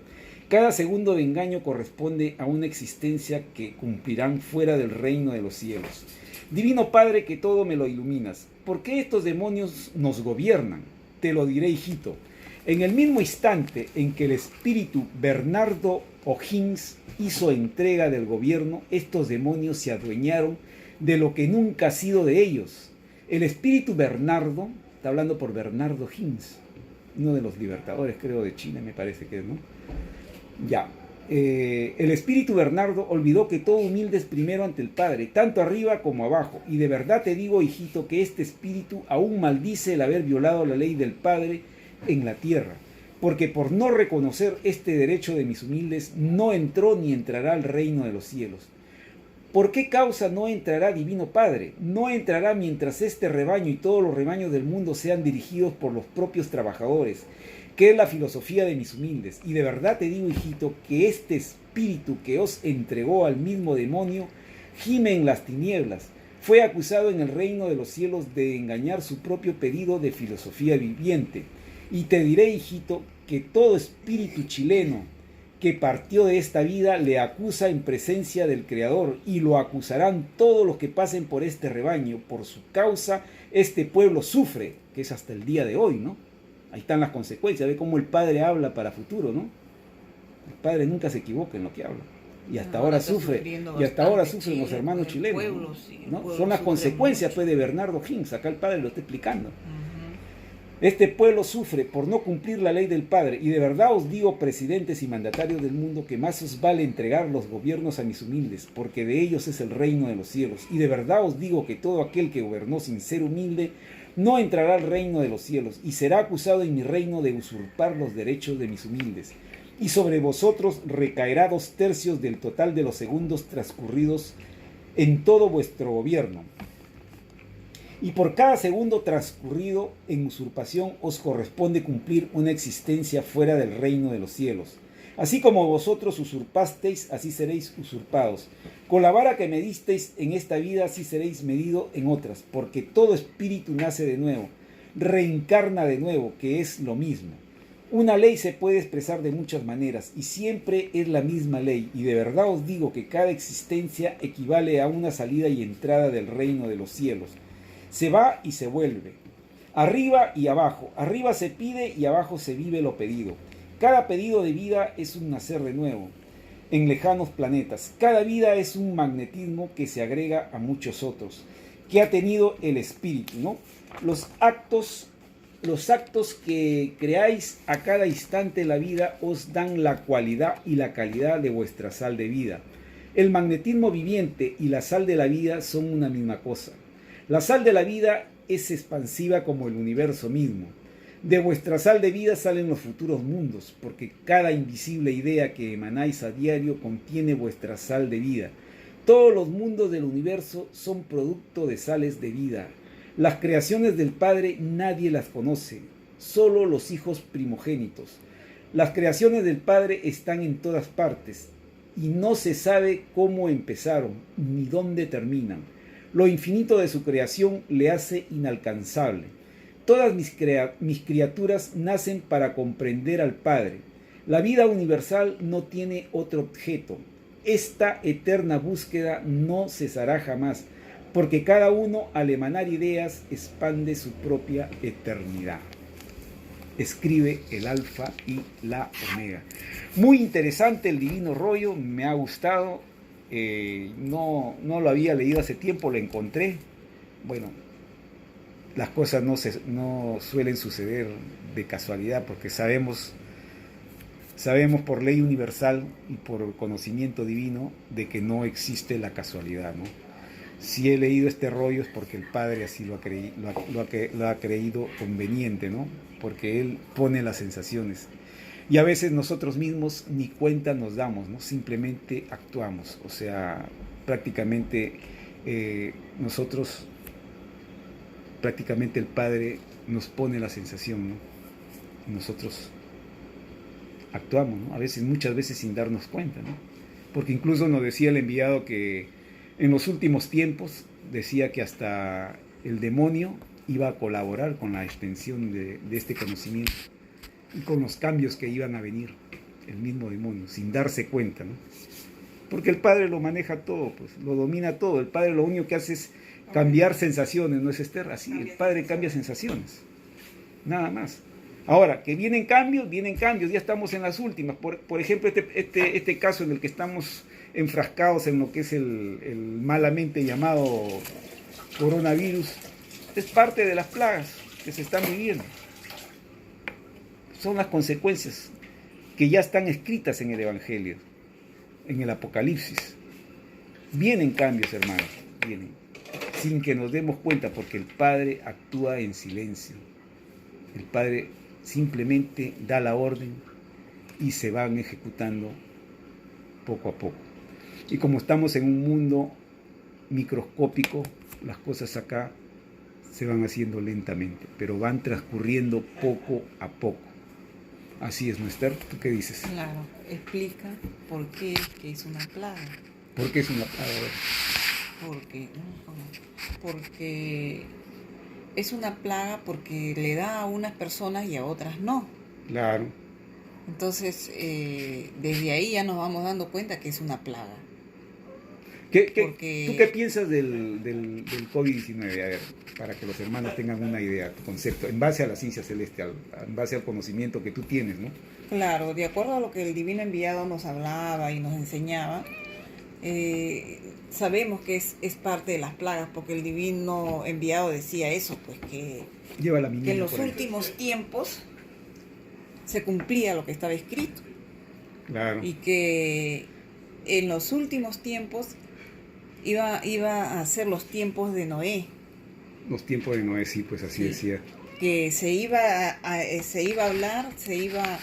Cada segundo de engaño corresponde a una existencia que cumplirán fuera del reino de los cielos. Divino Padre, que todo me lo iluminas, ¿por qué estos demonios nos gobiernan? Te lo diré, hijito. En el mismo instante en que el espíritu Bernardo O'Higgins hizo entrega del gobierno, estos demonios se adueñaron de lo que nunca ha sido de ellos. El espíritu Bernardo, está hablando por Bernardo Higgins, uno de los libertadores, creo, de China, me parece que es, ¿no? Ya. El espíritu Bernardo olvidó que todo humilde es primero ante el Padre, tanto arriba como abajo. Y de verdad te digo, hijito, que este espíritu aún maldice el haber violado la ley del Padre en la tierra. Porque por no reconocer este derecho de mis humildes, no entró ni entrará al reino de los cielos. ¿Por qué causa no entrará Divino Padre? No entrará mientras este rebaño y todos los rebaños del mundo sean dirigidos por los propios trabajadores, que es la filosofía de mis humildes. Y de verdad te digo, hijito, que este espíritu que os entregó al mismo demonio gime en las tinieblas. Fue acusado en el reino de los cielos de engañar su propio pedido de filosofía viviente. Y te diré, hijito, que todo espíritu chileno que partió de esta vida le acusa en presencia del Creador, y lo acusarán todos los que pasen por este rebaño. Por su causa este pueblo sufre, que es hasta el día de hoy, ¿no? Ahí están las consecuencias. Ve cómo el Padre habla para futuro, ¿no? El Padre nunca se equivoca en lo que habla. Y hasta ahora sufre, y hasta ahora sufren los hermanos chilenos, ¿no? Son las consecuencias, pues, de Bernardo Higgins. Acá el Padre lo está explicando. Este pueblo sufre por no cumplir la ley del Padre, y de verdad os digo, presidentes y mandatarios del mundo, que más os vale entregar los gobiernos a mis humildes, porque de ellos es el reino de los cielos. Y de verdad os digo que todo aquel que gobernó sin ser humilde no entrará al reino de los cielos, y será acusado en mi reino de usurpar los derechos de mis humildes. Y sobre vosotros recaerá 2/3 del total de los segundos transcurridos en todo vuestro gobierno. Y por cada segundo transcurrido en usurpación os corresponde cumplir una existencia fuera del reino de los cielos. Así como vosotros usurpasteis, así seréis usurpados. Con la vara que medisteis en esta vida, así seréis medido en otras, porque todo espíritu nace de nuevo, reencarna de nuevo, que es lo mismo. Una ley se puede expresar de muchas maneras, y siempre es la misma ley, y de verdad os digo que cada existencia equivale a una salida y entrada del reino de los cielos. Se va y se vuelve, arriba y abajo, arriba se pide y abajo se vive lo pedido. Cada pedido de vida es un nacer de nuevo en lejanos planetas. Cada vida es un magnetismo que se agrega a muchos otros, que ha tenido el espíritu, ¿no? Los actos que creáis a cada instante de la vida os dan la cualidad y la calidad de vuestra sal de vida. El magnetismo viviente y la sal de la vida son una misma cosa. La sal de la vida es expansiva como el universo mismo. De vuestra sal de vida salen los futuros mundos, porque cada invisible idea que emanáis a diario contiene vuestra sal de vida. Todos los mundos del universo son producto de sales de vida. Las creaciones del Padre nadie las conoce, solo los hijos primogénitos. Las creaciones del Padre están en todas partes, y no se sabe cómo empezaron, ni dónde terminan. Lo infinito de su creación le hace inalcanzable. Todas mis criaturas nacen para comprender al Padre. La vida universal no tiene otro objeto. Esta eterna búsqueda no cesará jamás, porque cada uno al emanar ideas expande su propia eternidad. Escribe el Alfa y la Omega. Muy interesante el Divino Rollo, me ha gustado. No lo había leído hace tiempo, lo encontré. Bueno, las cosas no suelen suceder de casualidad, porque sabemos por ley universal y por conocimiento divino de que no existe la casualidad, ¿no? Si he leído este rollo es porque el Padre así lo ha creído conveniente, ¿no? Porque Él pone las sensaciones. Y a veces nosotros mismos ni cuenta nos damos, ¿no? Simplemente actuamos. O sea, prácticamente prácticamente el Padre nos pone la sensación, ¿no? Y nosotros actuamos, ¿no? Muchas veces sin darnos cuenta, ¿no? Porque incluso nos decía el enviado que en los últimos tiempos decía que hasta el demonio iba a colaborar con la extensión de este conocimiento y con los cambios que iban a venir, el mismo demonio, sin darse cuenta, ¿no? Porque el Padre lo maneja todo, pues, lo domina todo. El Padre lo único que hace es cambiar sensaciones, ¿no es, Esther? Así, el Padre cambia sensaciones, nada más. Ahora, que vienen cambios, ya estamos en las últimas. Por ejemplo, este caso en el que estamos enfrascados en lo que es el malamente llamado coronavirus, es parte de las plagas que se están viviendo. Son las consecuencias que ya están escritas en el Evangelio, en el Apocalipsis. Vienen cambios, hermanos, vienen, sin que nos demos cuenta, porque el Padre actúa en silencio. El Padre simplemente da la orden y se van ejecutando poco a poco. Y como estamos en un mundo microscópico, las cosas acá se van haciendo lentamente, pero van transcurriendo poco a poco. Así es, ¿no, Esther? ¿Tú qué dices? Claro, explica por qué que es una plaga. ¿Por qué es una plaga? Porque, porque es una plaga porque le da a unas personas y a otras no. Claro. Entonces, desde ahí ya nos vamos dando cuenta que es una plaga. Porque... ¿Tú qué piensas del COVID-19? A ver, para que los hermanos tengan una idea, tu concepto, en base a la ciencia celeste, en base al conocimiento que tú tienes, ¿no? Claro, de acuerdo a lo que el Divino Enviado nos hablaba y nos enseñaba, sabemos que es parte de las plagas, porque el Divino Enviado decía eso, pues que en los últimos tiempos se cumplía lo que estaba escrito. Claro. Y que en los últimos tiempos iba a ser los tiempos de Noé. Los tiempos de Noé, sí, pues así decía. Que se iba a hablar, se iba a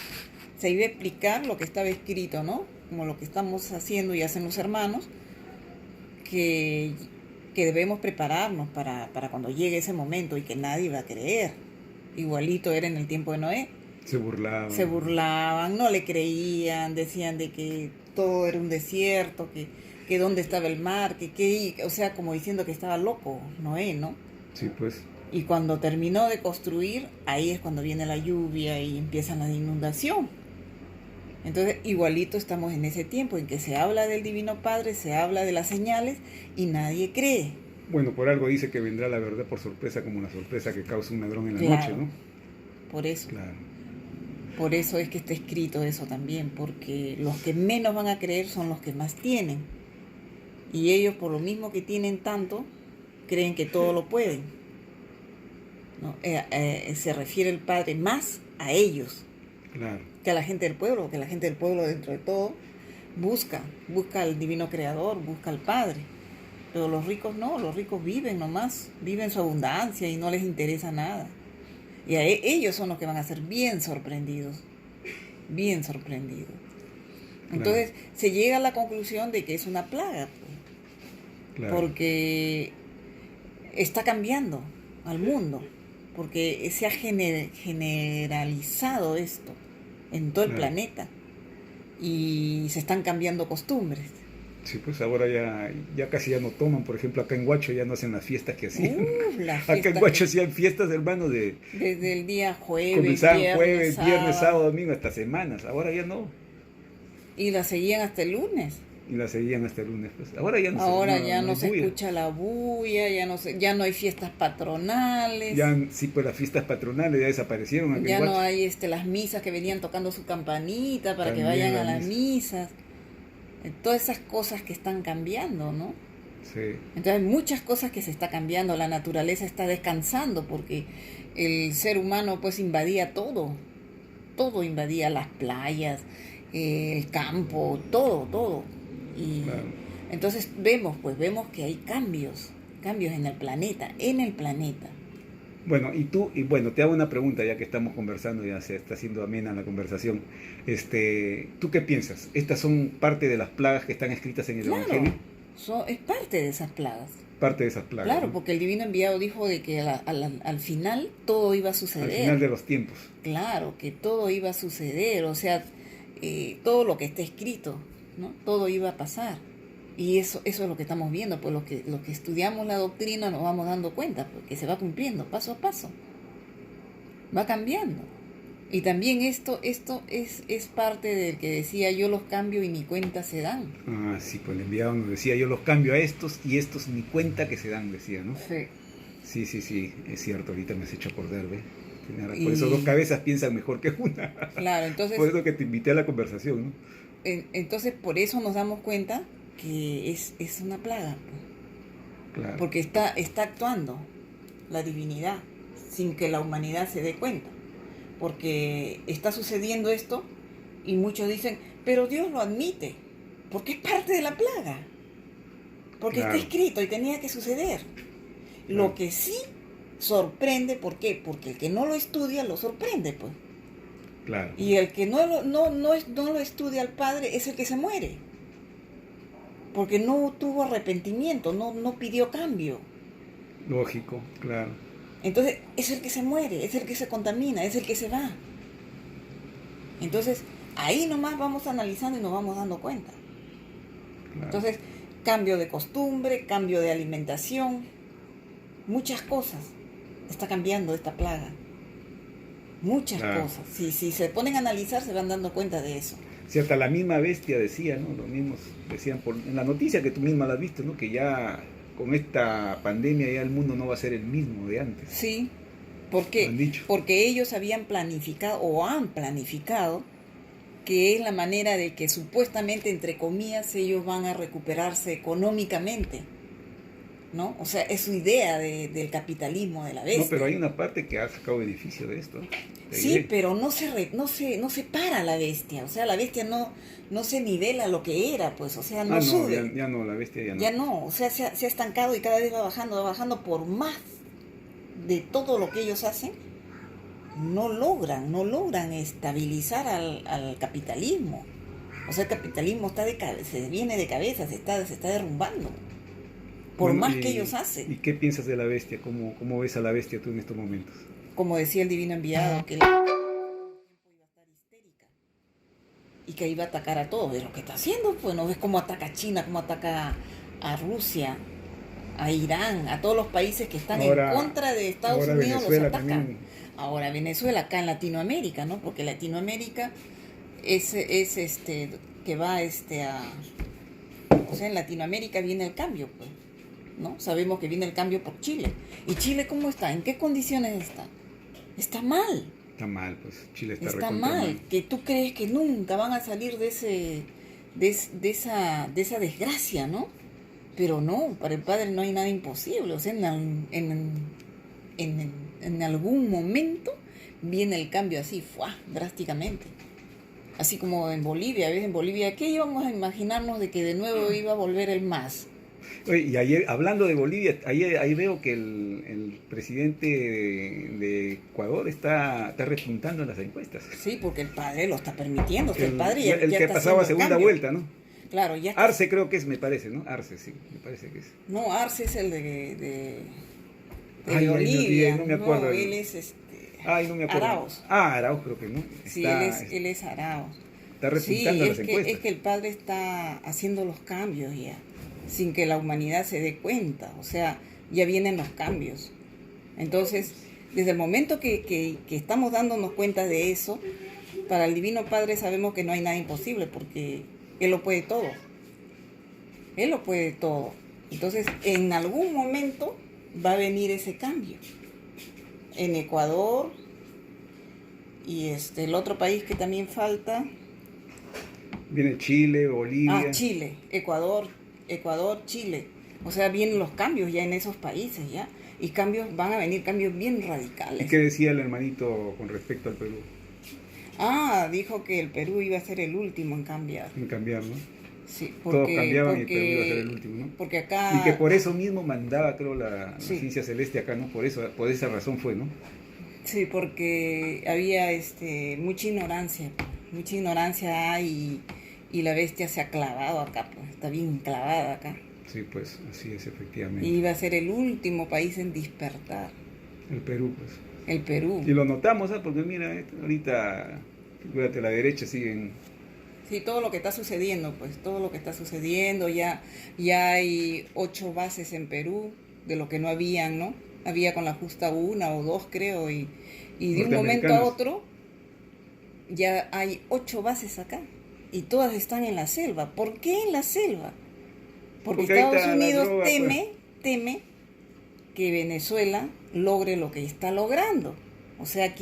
explicar lo que estaba escrito, ¿no? Como lo que estamos haciendo y hacen los hermanos, que debemos prepararnos para cuando llegue ese momento y que nadie va a creer. Igualito era en el tiempo de Noé. Se burlaban, no le creían, decían de que todo era un desierto, que dónde estaba el mar, o sea, como diciendo que estaba loco Noé, ¿no? Sí, pues. Y cuando terminó de construir, ahí es cuando viene la lluvia y empieza la inundación. Entonces, igualito estamos en ese tiempo en que se habla del Divino Padre, se habla de las señales y nadie cree. Bueno, por algo dice que vendrá la verdad por sorpresa, como la sorpresa que causa un ladrón en la noche, ¿no? Por eso. Claro. Por eso es que está escrito eso también, porque los que menos van a creer son los que más tienen. Y ellos, por lo mismo que tienen tanto, creen que todo lo pueden, ¿no? Se refiere el Padre más a ellos, claro, que a la gente del pueblo, que la gente del pueblo dentro de todo busca al Divino Creador, busca al Padre. Pero los ricos no, los ricos viven nomás, viven su abundancia y no les interesa nada. Y ellos son los que van a ser bien sorprendidos. Bien sorprendidos. Entonces, se llega a la conclusión de que es una plaga. Pues, claro. Porque está cambiando al mundo. Porque se ha generalizado esto en todo el planeta. Y se están cambiando costumbres. Sí, pues ahora ya casi ya no toman. Por ejemplo, acá en Huacho ya no hacen las fiestas que hacían. Acá en Huacho hacían fiestas, hermano, desde el día jueves, comenzaban viernes, sábado, domingo, hasta semanas. Ahora ya no. Y la seguían hasta el lunes. Pues. Ahora ya no se escucha la bulla, ya no hay fiestas patronales. Sí, pues las fiestas patronales ya desaparecieron. Ya no hay las misas que venían tocando su campanita para que vayan a las misas. Todas esas cosas que están cambiando, ¿no? Sí. Entonces hay muchas cosas que se está cambiando, la naturaleza está descansando porque el ser humano pues invadía todo invadía las playas, el campo, todo. Y claro. Entonces vemos que hay cambios en el planeta. Bueno, te hago una pregunta ya que estamos conversando, ya se está haciendo amena la conversación. ¿Tú qué piensas? ¿Estas son parte de las plagas que están escritas en el Evangelio? Es parte de esas plagas. Parte de esas plagas. Claro, ¿no? Porque el Divino Enviado dijo de que al final todo iba a suceder. Al final de los tiempos. Claro, que todo iba a suceder, o sea, todo lo que está escrito, ¿no? Todo iba a pasar. Y eso es lo que estamos viendo, pues los que estudiamos la doctrina nos vamos dando cuenta, porque se va cumpliendo paso a paso. Va cambiando. Y también esto es parte del que decía yo los cambio y ni cuenta se dan. Ah, sí, pues el enviado nos decía yo los cambio a estos y estos ni cuenta que se dan, decía, ¿no? Sí. Sí, es cierto, ahorita me has hecho acordar, ¿ves? Por eso dos cabezas piensan mejor que una. Claro, entonces... Por eso que te invité a la conversación, ¿no? Entonces, por eso nos damos cuenta que es una plaga. Claro. Porque está actuando la divinidad sin que la humanidad se dé cuenta. Porque está sucediendo esto y muchos dicen, pero Dios lo admite, porque es parte de la plaga. Porque claro. Está escrito y tenía que suceder. Claro. Lo que sí sorprende, ¿por qué? Porque el que no lo estudia lo sorprende, pues. Claro. Y el que no lo estudia al Padre es el que se muere. porque no tuvo arrepentimiento, no pidió cambio. Lógico, claro. Entonces es el que se muere, es el que se contamina, es el que se va. Entonces ahí nomás vamos analizando y nos vamos dando cuenta. Claro. Entonces, cambio de costumbre, cambio de alimentación, muchas cosas está cambiando esta plaga. Muchas Claro. cosas. Si se ponen a analizar se van dando cuenta de eso. Si hasta la misma bestia decía, ¿no? Los mismos decían en la noticia que tú misma la has visto, ¿no? Que ya con esta pandemia ya el mundo no va a ser el mismo de antes. Sí, ¿por qué? Lo han dicho. Porque ellos habían planificado o han planificado que es la manera de que supuestamente, entre comillas, ellos van a recuperarse económicamente, ¿no? O sea, es su idea del capitalismo, de la bestia. No, pero hay una parte que ha sacado beneficio de esto. Sí, pero no se para la bestia, o sea, la bestia no se nivela lo que era, pues, o sea, no sube. Ya no, la bestia ya no. Ya no, o sea, se ha estancado y cada vez va bajando por más de todo lo que ellos hacen. No logran estabilizar al capitalismo. O sea, el capitalismo se viene de cabeza, se está derrumbando. Por Bueno, más que ellos hacen. ¿Y qué piensas de la bestia? ¿Cómo ves a la bestia tú en estos momentos? Como decía el divino enviado, que iba a estar histérica y que iba a atacar a todos. Es lo que está haciendo, pues no ves cómo ataca a China, cómo ataca a Rusia, a Irán, a todos los países que están Ahora, en contra de Estados ahora Unidos, Venezuela los atacan. también. Ahora Venezuela, acá en Latinoamérica, ¿no? Porque Latinoamérica es que va o sea, en Latinoamérica viene el cambio, pues, ¿no? Sabemos que viene el cambio por Chile. ¿Y Chile cómo está? ¿En qué condiciones está? Está mal. Está mal, pues Chile está Está recontra mal. Que tú crees que nunca van a salir de esa desgracia, ¿no? Pero no, para el Padre no hay nada imposible. O sea, en algún momento viene el cambio así, ¡fua!, drásticamente. Así como en Bolivia, ¿ves? En Bolivia, ¿qué íbamos a imaginarnos de que de nuevo iba a volver el MAS? Oye, y ayer, hablando de Bolivia, ahí veo que el presidente de Ecuador está repuntando en las encuestas. Sí, porque el Padre lo está permitiendo. O sea, el Padre el ya que está pasaba a haciendo segunda cambio. vuelta, ¿no? Claro, ya está. Arce creo que es, me parece, ¿no? Arce, sí, me parece que es. No, Arce es el de Ay, Bolivia. no me acuerdo. No, él es Ay, no me acuerdo. Arauz. Arauz creo que no. Sí, él es Arauz. Está Sí, repuntando en las encuestas. es que el Padre está haciendo los cambios ya, sin que la humanidad se dé cuenta. O sea, ya vienen los cambios. Entonces, desde el momento que estamos dándonos cuenta de eso, para el Divino Padre sabemos que no hay nada imposible, porque Él lo puede todo. Él lo puede todo. Entonces, en algún momento va a venir ese cambio. En Ecuador y el otro país que también falta. Viene Chile, Bolivia. Chile, Ecuador, Chile. O sea, vienen los cambios ya en esos países ya. Y van a venir cambios bien radicales. ¿Y qué decía el hermanito con respecto al Perú? Dijo que el Perú iba a ser el último en cambiar. En cambiar, ¿no? Sí, todos cambiaban y el Perú iba a ser el último, ¿no? Porque acá... Y que por eso mismo mandaba, creo, la Sí. ciencia celeste acá, ¿no? Por esa razón fue, ¿no? Sí, porque había mucha ignorancia hay y la bestia se ha clavado acá, pues, está bien clavada acá. Sí, pues, así es, efectivamente. Y iba a ser el último país en despertar, El Perú, pues. el Perú. Y lo notamos, ¿ah? Porque mira, ahorita, fíjate, la derecha siguen... Sí, todo lo que está sucediendo, pues, todo lo que está sucediendo, ya hay 8 bases en Perú, de lo que no habían, ¿no? Había con la justa 1 o 2, creo, y de un momento a otro ya hay 8 bases acá, y todas están en la selva. ¿Por qué en la selva? Porque Estados Unidos droga, teme que Venezuela logre lo que está logrando. O sea,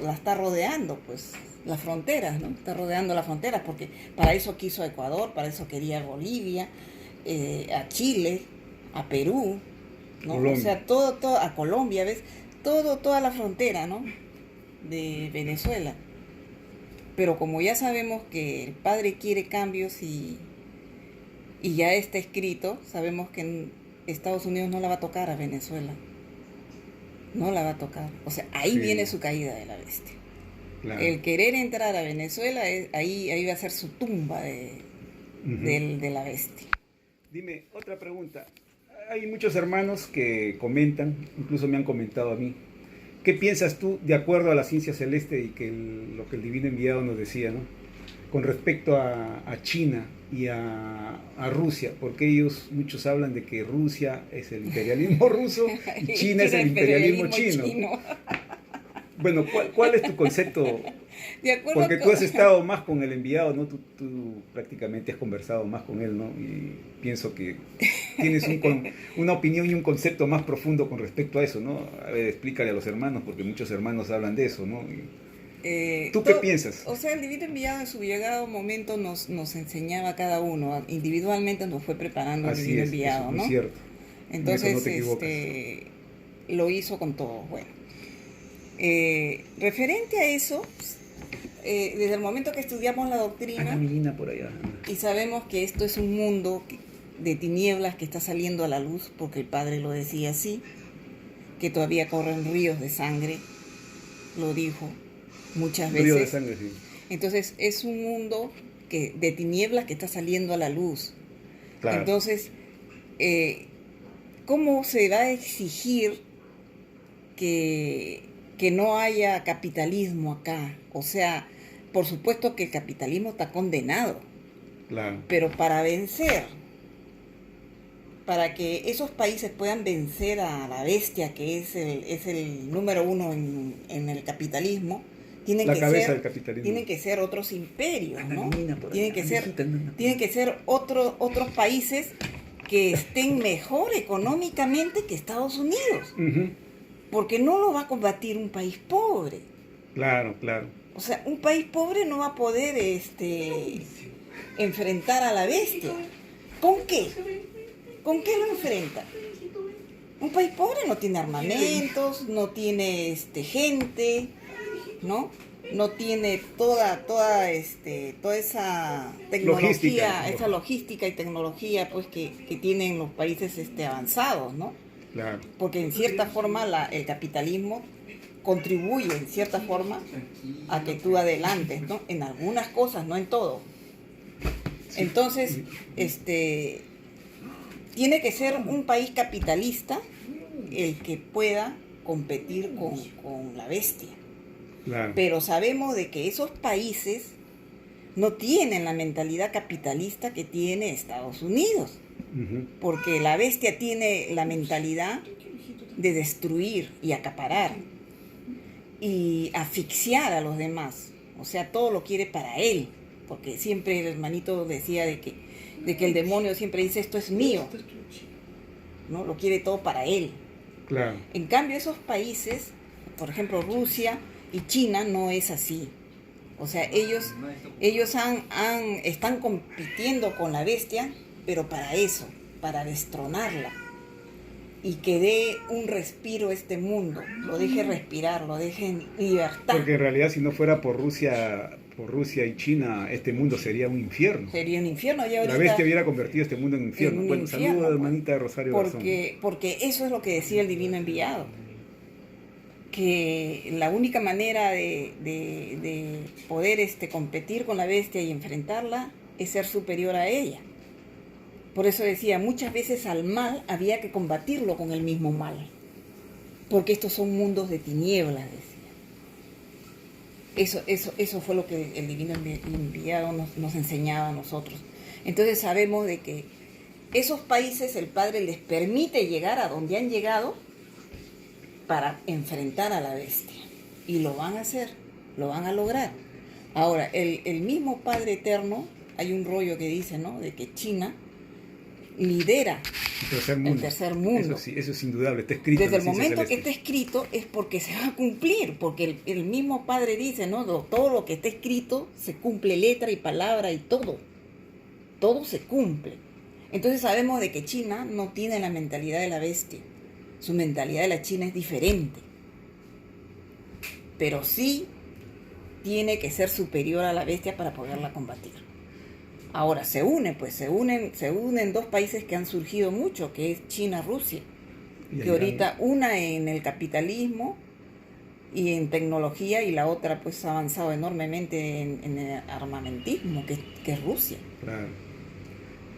la está rodeando, pues, las fronteras, ¿no? Está rodeando las fronteras, porque para eso quiso a Ecuador, para eso quería a Bolivia, a Chile, a Perú, ¿no? Colombia. O sea, todo, a Colombia, ¿ves? Toda la frontera, ¿no? De Venezuela. Pero como ya sabemos que el Padre quiere cambios y ya está escrito, sabemos que en Estados Unidos no la va a tocar a Venezuela. No la va a tocar. O sea, ahí viene su caída de la bestia. Claro. El querer entrar a Venezuela, ahí va a ser su tumba de la bestia. Dime, otra pregunta. Hay muchos hermanos que comentan, incluso me han comentado a mí. ¿Qué piensas tú, de acuerdo a la ciencia celeste y que lo que el divino enviado nos decía, ¿no? Con respecto a China y a Rusia? Porque muchos hablan de que Rusia es el imperialismo ruso y China es el imperialismo chino. Bueno, ¿cuál es tu concepto? De acuerdo Porque tú has estado más con el enviado, ¿no? Tú prácticamente has conversado más con él, ¿no? Y pienso que tienes una opinión y un concepto más profundo con respecto a eso, ¿no? A ver, explícale a los hermanos, porque muchos hermanos hablan de eso, ¿no? ¿Tú qué piensas? O sea, el divino enviado en su llegado momento nos enseñaba a cada uno, individualmente nos fue preparando el divino enviado, eso ¿no? Es cierto. Entonces, no te equivocas. lo hizo con todo. Bueno, referente a eso, desde el momento que estudiamos la doctrina Por allá. y sabemos que esto es un mundo de tinieblas que está saliendo a la luz, porque el Padre lo decía así, que todavía corren ríos de sangre, lo dijo muchas veces. Río de sangre, sí. Entonces es un mundo de tinieblas que está saliendo a la luz. Claro. Entonces, ¿cómo se va a exigir que no haya capitalismo acá? O sea, por supuesto que el capitalismo está condenado. Claro. Pero para vencer, para que esos países puedan vencer a la bestia que es el número uno en el capitalismo, tienen que ser otros imperios, ¿no? Tienen que ser otros países que estén mejor económicamente que Estados Unidos. Uh-huh. Porque no lo va a combatir un país pobre. Claro, claro. O sea, un país pobre no va a poder enfrentar a la bestia. ¿Con qué? ¿Con qué lo enfrenta? Un país pobre no tiene armamentos, no tiene gente, ¿no? No tiene toda esa tecnología, esa logística y tecnología pues que tienen los países avanzados, ¿no? Claro. Porque en cierta forma el capitalismo contribuye en cierta forma a que tú adelantes, ¿no? En algunas cosas, no en todo. Entonces, tiene que ser un país capitalista el que pueda competir con la bestia. Claro. Pero sabemos de que esos países no tienen la mentalidad capitalista que tiene Estados Unidos. Uh-huh. Porque la bestia tiene la mentalidad de destruir y acaparar y asfixiar a los demás. O sea, todo lo quiere para él. Porque siempre el hermanito decía de que el demonio siempre dice esto es mío, ¿no? Lo quiere todo para él. Claro. En cambio, esos países, por ejemplo Rusia y China, no es así. O sea, ellos están compitiendo con la bestia, pero para eso, para destronarla y que dé un respiro a este mundo, lo deje respirar, lo deje en libertad. Porque en realidad si no fuera por Rusia y China, este mundo sería un infierno. Sería un infierno. Ya ahorita, la bestia hubiera convertido este mundo en un infierno. Bueno, saludos a la hermanita Rosario Garzón. Porque eso es lo que decía el divino enviado. Que la única manera de poder competir con la bestia y enfrentarla es ser superior a ella. Por eso decía, muchas veces al mal había que combatirlo con el mismo mal. Porque estos son mundos de tinieblas, decía. Eso fue lo que el divino enviado nos enseñaba a nosotros. Entonces sabemos de que esos países el Padre les permite llegar a donde han llegado para enfrentar a la bestia. Y lo van a hacer, lo van a lograr. Ahora, el mismo Padre Eterno, hay un rollo que dice, ¿no? De que China lidera el tercer mundo. Eso es indudable, está escrito. Desde el momento que está escrito es porque se va a cumplir, porque el mismo Padre dice, ¿no? Todo lo que está escrito se cumple, letra y palabra y todo se cumple. Entonces sabemos de que China no tiene la mentalidad de la bestia, su mentalidad de la China es diferente, pero sí tiene que ser superior a la bestia para poderla combatir. Ahora se unen dos países que han surgido mucho, que es China, Rusia, que ahorita una en el capitalismo y en tecnología y la otra pues ha avanzado enormemente en el armamentismo, que es Rusia. Claro.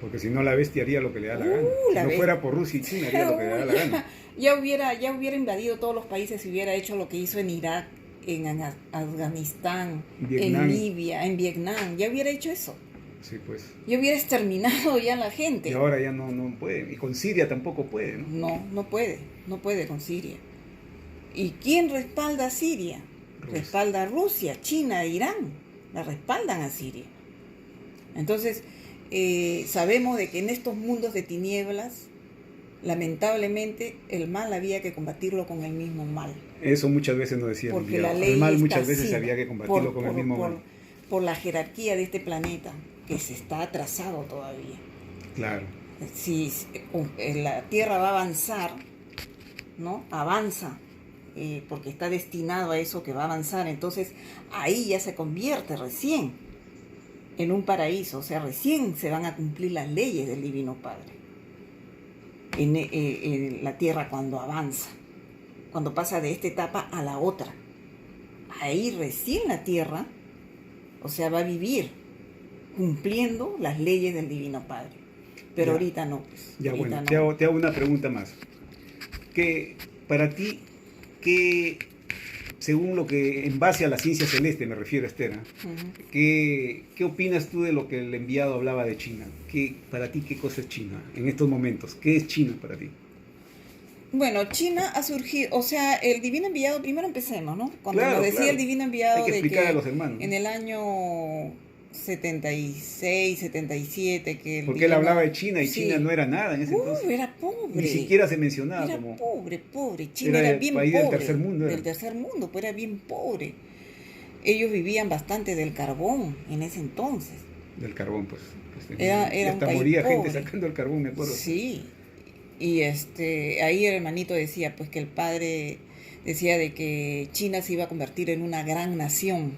Porque si no, la bestia haría lo que le da la gana. Si la no bestia. fuera por Rusia y China, haría lo que le da la gana. Ya hubiera invadido todos los países y hubiera hecho lo que hizo en Irak, en Afganistán, Vietnam. en Libia, en Vietnam. Ya hubiera hecho eso. Sí, pues. Ya hubiera exterminado ya a la gente. Y ahora ya no puede. Y con Siria tampoco puede, ¿no? No puede con Siria. ¿Y quién respalda a Siria? Rusia. Respalda a Rusia, China, Irán. La respaldan a Siria. Entonces, sabemos de que en estos mundos de tinieblas, lamentablemente, el mal había que combatirlo con el mismo mal. Eso muchas veces nos decía el Porque enviado. la ley El mal está muchas veces así, había que combatirlo con el mismo mal. por la jerarquía de este planeta, que se está atrasado todavía. Claro. Si la Tierra va a avanzar, ¿no? Avanza, porque está destinado a eso que va a avanzar. Entonces, ahí ya se convierte recién en un paraíso. O sea, recién se van a cumplir las leyes del Divino Padre. En la Tierra cuando avanza, cuando pasa de esta etapa a la otra. Ahí recién la Tierra, o sea, va a vivir cumpliendo las leyes del Divino Padre. Pero ya, ahorita no. Pues, ya ahorita bueno, no. te hago una pregunta más. Para ti, según lo que, en base a la ciencia celeste me refiero, Esther, Uh-huh. ¿qué opinas tú de lo que el enviado hablaba de China? Para ti, ¿qué cosa es China en estos momentos? ¿Qué es China para ti? Bueno, China ha surgido, o sea, el divino enviado, primero empecemos, ¿no? Cuando Claro, nos decía claro. el divino enviado Hay que de explicar que a los hermanos, ¿no? en el año 76, 77, que el Porque él divino- hablaba de China y sí. China no era nada en ese entonces. Era pobre. Ni siquiera se mencionaba Era como... pobre. China Era era el bien país pobre. del tercer mundo, era. Del tercer mundo, pues era bien pobre. Ellos vivían bastante del carbón en ese entonces. Del carbón, pues. Era un hasta país moría pobre. gente sacando el carbón, me acuerdo. Sí. Y ahí el hermanito decía, pues que el padre decía de que China se iba a convertir en una gran nación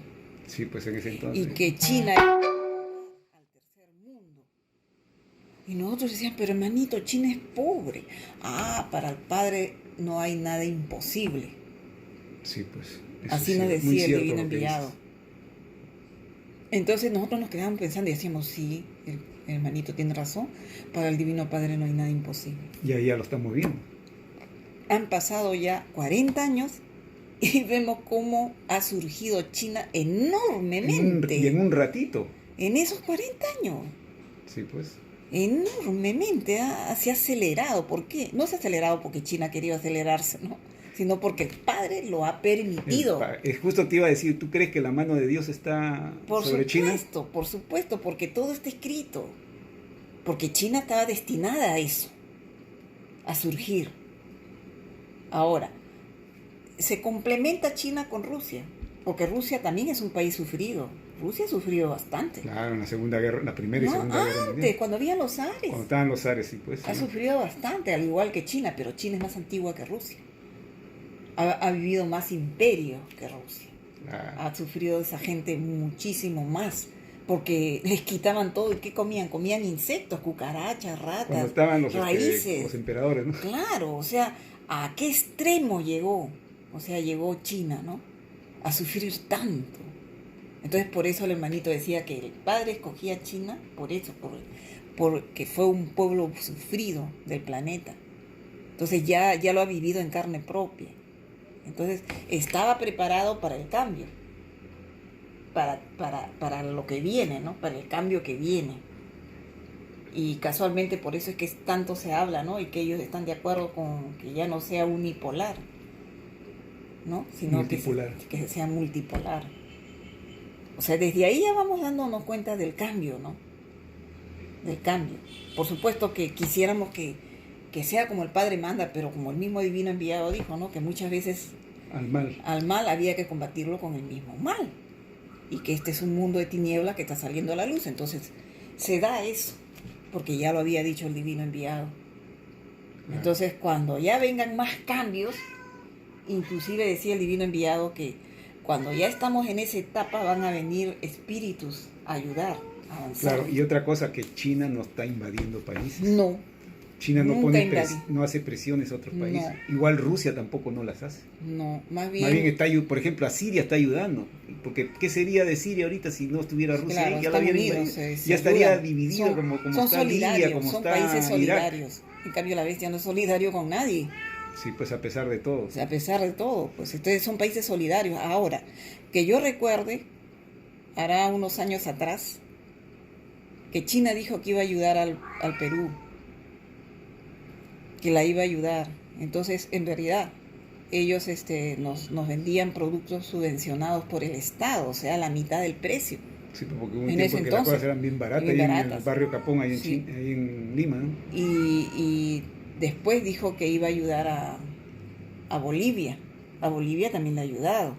Sí, pues en ese entonces. y que China iba a al tercer mundo. Y nosotros decíamos, pero hermanito, China es pobre. Para el padre no hay nada imposible. Sí, pues. Eso Así sí, nos muy decía el cierto divino lo que enviado. dices. Entonces nosotros nos quedábamos pensando y decíamos, sí, el hermanito tiene razón, para el divino padre no hay nada imposible. Y ahí ya lo estamos viendo. Han pasado ya 40 años y vemos cómo ha surgido China enormemente. Y en un ratito. En esos 40 años. Sí, pues. Enormemente. Se ha acelerado. ¿Por qué? No se ha acelerado porque China ha querido acelerarse, ¿no? Sino porque el Padre lo ha permitido. Justo te iba a decir, ¿tú crees que la mano de Dios está sobre China? Por supuesto, porque todo está escrito. Porque China estaba destinada a eso, a surgir. Ahora, se complementa China con Rusia, porque Rusia también es un país sufrido. Rusia ha sufrido bastante. Claro, en la Segunda Guerra, la Primera y No, Segunda Guerra antes, Mundial. cuando había los zares. Cuando estaban los zares, sí, pues. Ha Sí. sufrido bastante, al igual que China, pero China es más antigua que Rusia. Ha vivido más imperio que Rusia. Ah, Ha sufrido esa gente muchísimo más, porque les quitaban todo. ¿Y qué comían? Comían insectos, cucarachas, cuando ratas, estaban los raíces. emperadores, ¿no? Claro, o sea, ¿a qué extremo llegó? O sea, llegó China, ¿no? A sufrir tanto. Entonces, por eso el hermanito decía que el padre escogía a China, por eso, porque fue un pueblo sufrido del planeta. Entonces ya lo ha vivido en carne propia. Entonces, estaba preparado para el cambio, para lo que viene, ¿no? Para el cambio que viene. Y casualmente por eso es que tanto se habla, ¿no? Y que ellos están de acuerdo con que ya no sea unipolar, ¿no? Sino Multipolar. que sea multipolar. O sea, desde ahí ya vamos dándonos cuenta del cambio, ¿no? Del cambio. Por supuesto que quisiéramos que sea como el Padre manda, pero como el mismo divino enviado dijo, ¿no? Que muchas veces al mal había que combatirlo con el mismo mal. Y que este es un mundo de tinieblas que está saliendo a la luz. Entonces, se da eso, porque ya lo había dicho el divino enviado. Entonces, cuando ya vengan más cambios, inclusive decía el divino enviado que cuando ya estamos en esa etapa van a venir espíritus a ayudar, a avanzar. Claro, y otra cosa, que China no está invadiendo países. No, China no Nunca invadió. no hace presiones a otros países. No. Igual Rusia tampoco no las hace. No, Más bien está, por ejemplo, a Siria está ayudando. Porque ¿qué sería de Siria ahorita si no estuviera Rusia claro, ahí? Ya, la están hubiera unidos, invadido. se Ya estaría ayudan. dividido Son, como son está solidarios, Libia, como son está países Irak. solidarios. En cambio la bestia no es solidario con nadie. Sí, pues a pesar de todo. O sea, a pesar de todo, pues ustedes son países solidarios. Ahora, que yo recuerde, hará unos años atrás, que China dijo que iba a ayudar al Perú, que la iba a ayudar. Entonces, en realidad, ellos nos vendían productos subvencionados por el Estado, o sea, a la mitad del precio. Sí, porque hubo un En tiempo ese que las entonces, cosas eran bien baratas, bien ahí en el baratas. barrio Capón, ahí en, Sí. ahí en Lima, ¿no? Y después dijo que iba a ayudar a Bolivia. A Bolivia también le ha ayudado.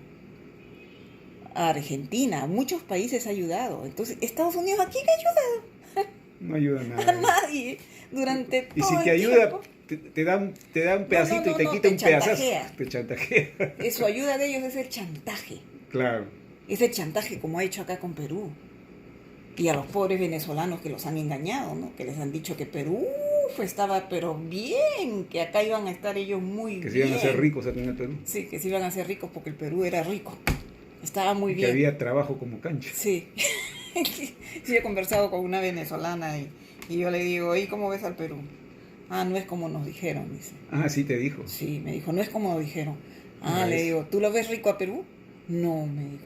A Argentina, a muchos países ha ayudado. Entonces, Estados Unidos, ¿a quién ha ayudado? No ayuda a A nadie. nadie. Durante Y todo si el te ayuda, tiempo. te da un pedacito no, y te no, quita te un pedazazo. chantajea. Te chantajea. Su ayuda de ellos es el chantaje. Claro. Es el chantaje como ha hecho acá con Perú. Y a los pobres venezolanos que los han engañado, ¿no? Que les han dicho que Perú estaba pero bien, que acá iban a estar ellos muy bien. Que se iban a hacer ricos aquí en el Perú. Sí, que se iban a hacer ricos porque el Perú era rico. Estaba muy Que bien. había trabajo como cancha. Sí. Sí, he conversado con una venezolana y yo le digo, ¿y cómo ves al Perú? Ah, no es como nos dijeron, dice. Ah, sí te dijo. Sí, me dijo, no es como nos dijeron. Ah, Ah, le es. digo, ¿tú lo ves rico a Perú? No, me dijo.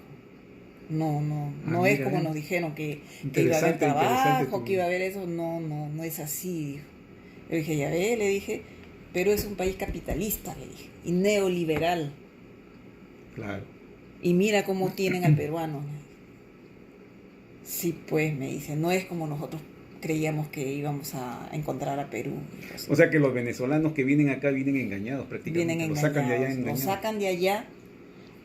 No es mira, como nos dijeron que iba a haber Interesante trabajo, tu- que iba a haber eso. No es así, dijo. Le dije, ya ve, le dije, Perú es un país capitalista, le dije, y neoliberal. Claro. Y mira cómo tienen al peruano. Sí, pues, me dice, no es como nosotros creíamos que íbamos a encontrar a Perú. Entonces, O sea que los venezolanos que vienen acá vienen engañados prácticamente. vienen Los engañados. sacan de allá Los engañados. sacan de allá,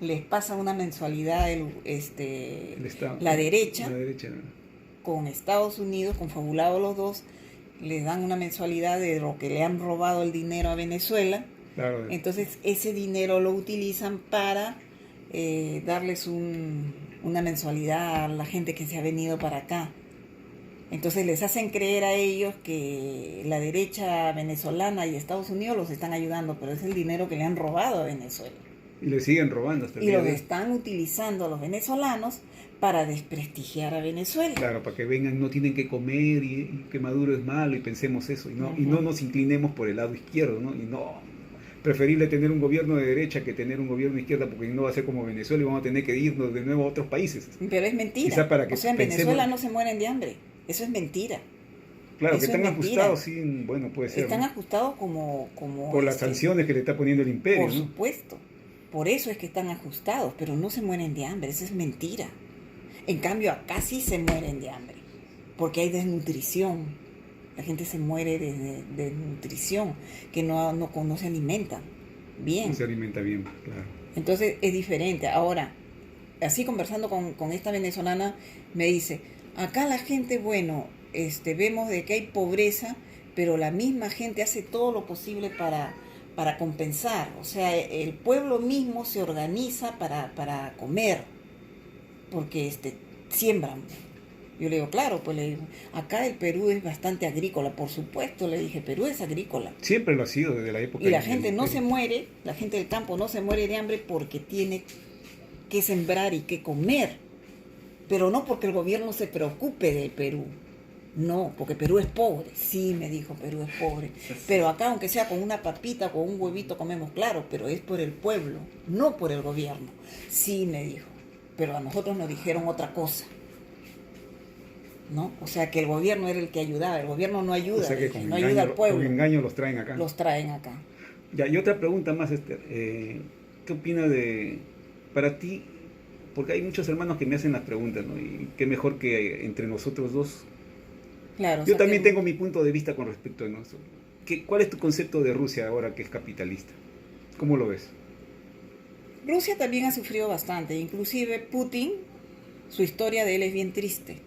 les pasan una mensualidad El Estado. la derecha, La derecha. con Estados Unidos, confabulados los dos, les dan una mensualidad de lo que le han robado el dinero a Venezuela. Claro. Entonces ese dinero lo utilizan para darles una mensualidad a la gente que se ha venido para acá. Entonces les hacen creer a ellos que la derecha venezolana y Estados Unidos los están ayudando, pero es el dinero que le han robado a Venezuela. Y le siguen robando hasta el Y día los de hoy. están utilizando los venezolanos para desprestigiar a Venezuela. Claro, para que vengan, no tienen que comer y que Maduro es malo y pensemos eso. Y no, y Ujú. no nos inclinemos por el lado izquierdo, ¿no? Y no, preferible tener un gobierno de derecha que tener un gobierno de izquierda, porque no va a ser como Venezuela y vamos a tener que irnos de nuevo a otros países. Pero es mentira. Quizá para que o sea, en pensemos- Venezuela no se mueren de hambre. Eso es mentira. Claro, Eso que es están mentira. ajustados, sí, bueno, puede ser. Están ¿no? ajustados como Por las sanciones que le está poniendo el imperio, Por ¿no? supuesto. Por eso es que están ajustados, pero no se mueren de hambre. Eso es mentira. En cambio, acá sí se mueren de hambre, porque hay desnutrición. La gente se muere de desnutrición, que no se alimentan bien. No se alimenta bien, claro. Entonces es diferente. Ahora, así conversando con esta venezolana, me dice, acá la gente, bueno, vemos de que hay pobreza, pero la misma gente hace todo lo posible para compensar. O sea, el pueblo mismo se organiza para comer, porque siembran. Yo le digo, claro, pues le digo, acá el Perú es bastante agrícola, por supuesto, le dije, Perú es agrícola. Siempre lo ha sido desde la época Y la del gente no se imperio. muere, la gente del campo no se muere de hambre porque tiene que sembrar y que comer. Pero no porque el gobierno se preocupe del Perú. No, porque Perú es pobre. Sí, me dijo, Perú es pobre. Pero acá, aunque sea con una papita, con un huevito, comemos, claro, pero es por el pueblo, no por el gobierno. Sí, me dijo. Pero a nosotros nos dijeron otra cosa. ¿No? O sea, que el gobierno era el que ayudaba. El gobierno no ayuda, O sea que dije, con no engaño, ayuda al pueblo. con engaño los traen acá. Los traen acá. Ya, y otra pregunta más, ¿qué opinas para ti? Porque hay muchos hermanos que me hacen las preguntas, ¿no? Y qué mejor que entre nosotros dos. Claro, o Yo sea también que- tengo mi punto de vista con respecto a eso. ¿Cuál es tu concepto de Rusia ahora que es capitalista? ¿Cómo lo ves? Rusia también ha sufrido bastante, inclusive Putin, su historia de él es bien triste.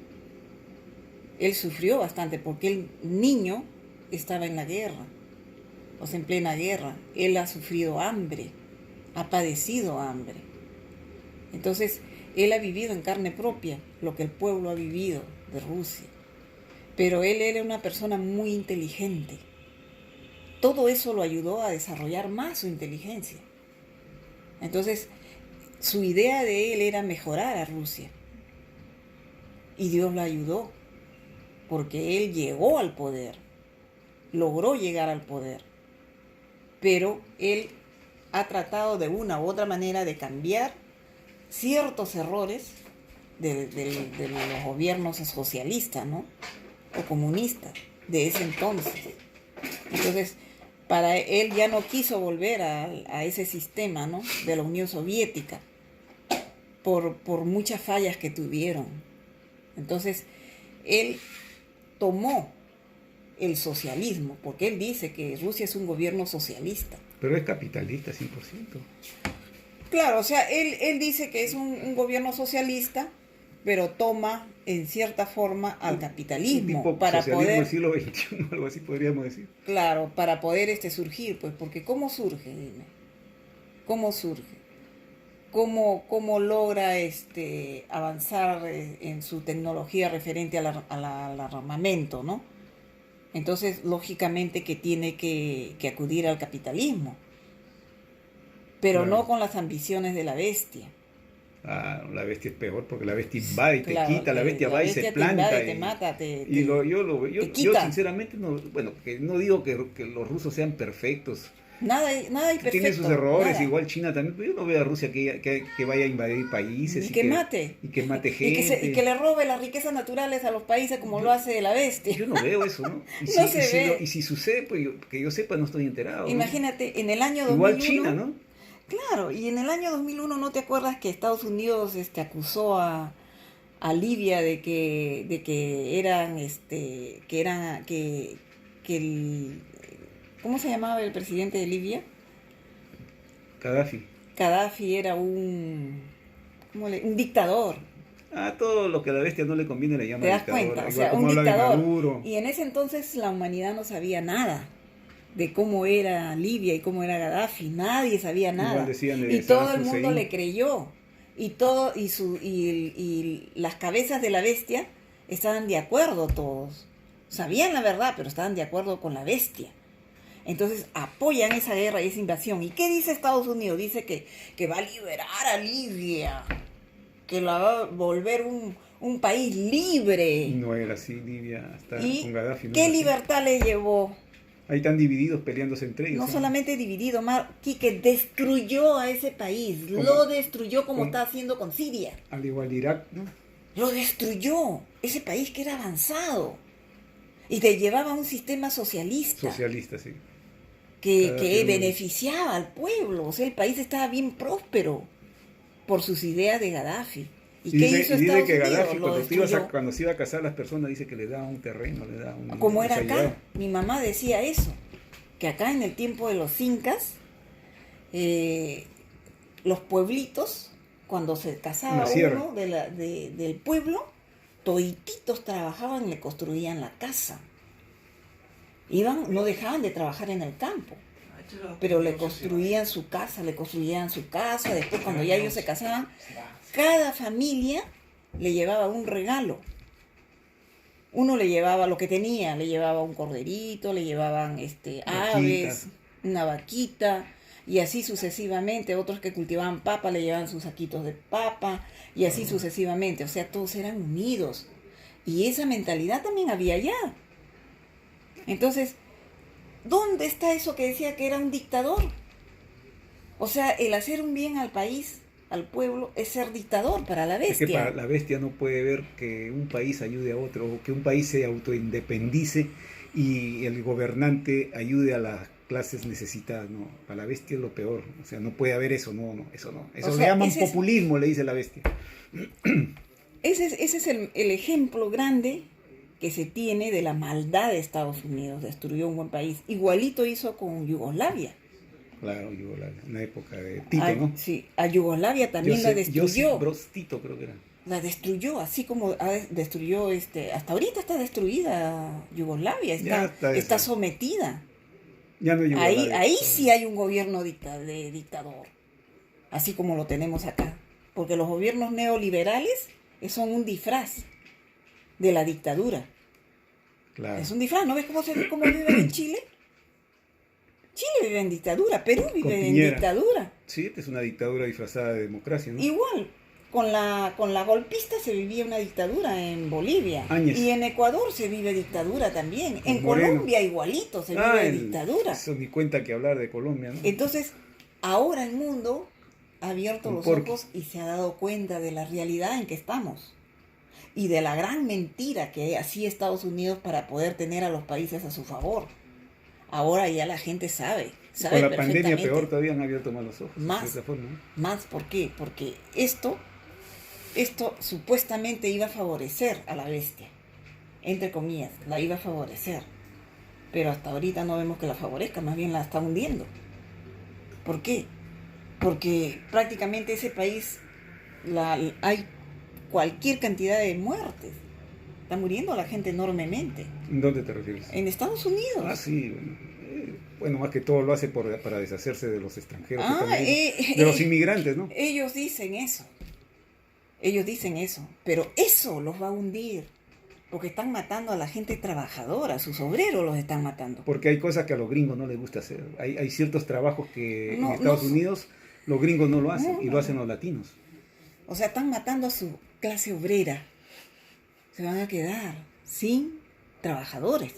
Él sufrió bastante porque el niño estaba en la guerra, o sea, en plena guerra. Él ha sufrido hambre, ha padecido hambre. Entonces, él ha vivido en carne propia lo que el pueblo ha vivido de Rusia. Pero él era una persona muy inteligente, todo eso lo ayudó a desarrollar más su inteligencia. Entonces, su idea de él era mejorar a Rusia. Y Dios lo ayudó, porque él llegó al poder, logró llegar al poder. Pero él ha tratado de una u otra manera de cambiar ciertos errores de los gobiernos socialistas, ¿no? O comunistas de ese entonces. Entonces, para él ya no quiso volver a ese sistema, ¿no? De la Unión Soviética por muchas fallas que tuvieron. Entonces, él tomó el socialismo, porque él dice que Rusia es un gobierno socialista. Pero es capitalista 100%. Claro, o sea, él dice que es un gobierno socialista, pero toma en cierta forma al capitalismo Un tipo para socialismo poder, del siglo XXI, algo así podríamos decir. claro, para poder surgir, pues, porque ¿cómo surge? Dime. ¿Cómo surge? ¿Cómo logra avanzar en su tecnología referente al armamento, ¿no? Entonces, lógicamente que tiene que acudir al capitalismo, pero Claro. no con las ambiciones de la bestia. Ah, la bestia es peor porque la bestia invade y te Claro, quita, la bestia va y se te planta. invade, Y, te mata, yo quita. sinceramente no, bueno, que no digo que los rusos sean perfectos. Nada hay perfecto. Tiene sus errores, nada. igual China también, pero yo no veo a Rusia que vaya a invadir países Y que mate. y que mate Y gente. que le robe las riquezas naturales a los países como lo hace la bestia. Yo no veo eso, ¿no? Y No se ve. y si sucede, pues que yo sepa, no estoy enterado. ¿no? Imagínate, en el año 2001... Igual China, ¿no? Claro, y en el año 2001, ¿no te acuerdas que Estados Unidos acusó a Libia de que eran, que el... ¿Cómo se llamaba el presidente de Libia? Gaddafi. Gaddafi era un dictador. A todo lo que a la bestia no le conviene le llama ¿Te das dictador. cuenta? O Igual sea, como un habla de dictador. Maduro. Y en ese entonces la humanidad no sabía nada de cómo era Libia y cómo era Gaddafi. Nadie sabía nada. Igual decían de Y todo Saddam el mundo Hussein. le creyó. Y las cabezas de la bestia estaban de acuerdo todos. Sabían la verdad, pero estaban de acuerdo con la bestia. Entonces apoyan esa guerra y esa invasión. ¿Y qué dice Estados Unidos? Dice que va a liberar a Libia, que la va a volver un país libre. No era así, Libia, hasta ¿Y con Gaddafi. No qué era así. libertad le llevó? Ahí están divididos peleándose entre ellos. No ¿eh? solamente dividido, Quique destruyó a ese país, lo destruyó como está haciendo con Siria. Al igual Irak, ¿no? Lo destruyó, ese país que era avanzado y te llevaba a un sistema socialista. Socialista, sí. Que beneficiaba al pueblo. O sea, el país estaba bien próspero por sus ideas de Gaddafi. ¿Y qué hizo dice Estados que Unidos? Gaddafi, Lo destruyó. cuando se iba a casar las personas, dice que le daba un terreno, le daba un... Como era les ayudaba. acá, mi mamá decía eso, que acá en el tiempo de los incas, los pueblitos, cuando se casaba uno del pueblo, todititos trabajaban y le construían la casa. No dejaban de trabajar en el campo, pero le construían su casa, después cuando ya ellos se casaban, cada familia le llevaba un regalo. Uno le llevaba lo que tenía, le llevaba un corderito, le llevaban aves, una vaquita, y así sucesivamente. Otros que cultivaban papa le llevaban sus saquitos de papa, y así sucesivamente. O sea, todos eran unidos. Y esa mentalidad también había allá. Entonces, ¿dónde está eso que decía que era un dictador? O sea, el hacer un bien al país, al pueblo, es ser dictador para la bestia. Es que para la bestia no puede ver que un país ayude a otro, o que un país se autoindependice y el gobernante ayude a las clases necesitadas. No, para la bestia es lo peor. O sea, no puede haber eso, eso no. Eso le llaman populismo, le dice la bestia. Ese es el ejemplo grande que se tiene de la maldad de Estados Unidos. Destruyó un buen país. Igualito hizo con Yugoslavia. Claro, Yugoslavia, una época de Tito, ¿no? Sí, a Yugoslavia también la destruyó. Josip Broz Tito creo que era. La destruyó, así como destruyó, hasta ahorita está destruida Yugoslavia, está sometida. Ya no ahí sí hay un gobierno de dictador, así como lo tenemos acá. Porque los gobiernos neoliberales son un disfraz de la dictadura. Claro. Es un disfraz, ¿no ves cómo viven en Chile? Chile vive en dictadura, Perú vive en Piñera. dictadura. Sí, esta es una dictadura disfrazada de democracia, ¿no? Igual, con la golpista se vivía una dictadura en Bolivia. Áñez. Y en Ecuador se vive dictadura también. En Moreno. Colombia igualito se vive dictadura. Eso ni cuenta que hablar de Colombia, ¿no? Entonces, ahora el mundo ha abierto Un los porqui. ojos y se ha dado cuenta de la realidad en que estamos. Y de la gran mentira que hacía Estados Unidos para poder tener a los países a su favor. Ahora ya la gente sabe Con la pandemia perfectamente. peor todavía han abierto más los ojos. Más. De cierta forma, ¿no? Más, ¿por qué? Porque esto supuestamente iba a favorecer a la bestia. Entre comillas, la iba a favorecer. Pero hasta ahorita no vemos que la favorezca, más bien la está hundiendo. ¿Por qué? Porque prácticamente ese país hay cualquier cantidad de muertes. Está muriendo la gente enormemente. ¿En dónde te refieres? En Estados Unidos. Ah, sí, bueno. Bueno, más que todo lo hace para deshacerse de los extranjeros, Ah, de los inmigrantes, ¿no? Ellos dicen eso. Ellos dicen eso. Pero eso los va a hundir. Porque están matando a la gente trabajadora. Sus obreros los están matando. Porque hay cosas que a los gringos no les gusta hacer. Hay ciertos trabajos que No, en Estados no. Unidos los gringos no lo hacen, No, y lo hacen los latinos. O sea, están matando a su clase obrera. Se van a quedar sin trabajadores.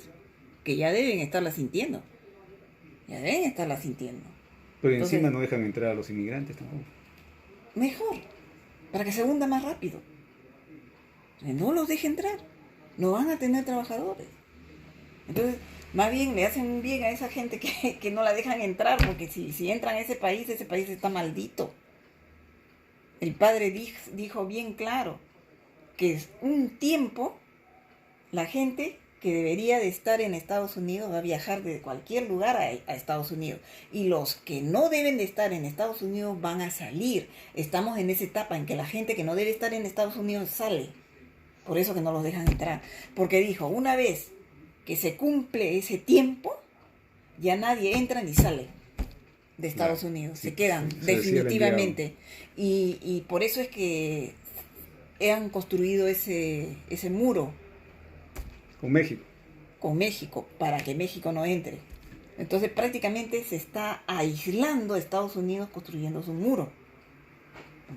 Que ya deben estarla sintiendo. Ya deben estarla sintiendo. Pero Entonces, encima no dejan entrar a los inmigrantes tampoco. mejor. Para que se hunda más rápido. Que no los deje entrar. No van a tener trabajadores. Entonces, más bien le hacen un bien a esa gente que no la dejan entrar. Porque si entran a ese país está maldito. El padre dijo bien claro que es un tiempo la gente que debería de estar en Estados Unidos va a viajar de cualquier lugar a Estados Unidos. Y los que no deben de estar en Estados Unidos van a salir. Estamos en esa etapa en que la gente que no debe estar en Estados Unidos sale. Por eso que no los dejan entrar. Porque dijo, una vez que se cumple ese tiempo, ya nadie entra ni sale de Estados Unidos. Se quedan definitivamente. Y por eso es que han construido ese muro con México, para que México no entre. Entonces prácticamente se está aislando a Estados Unidos construyendo su muro.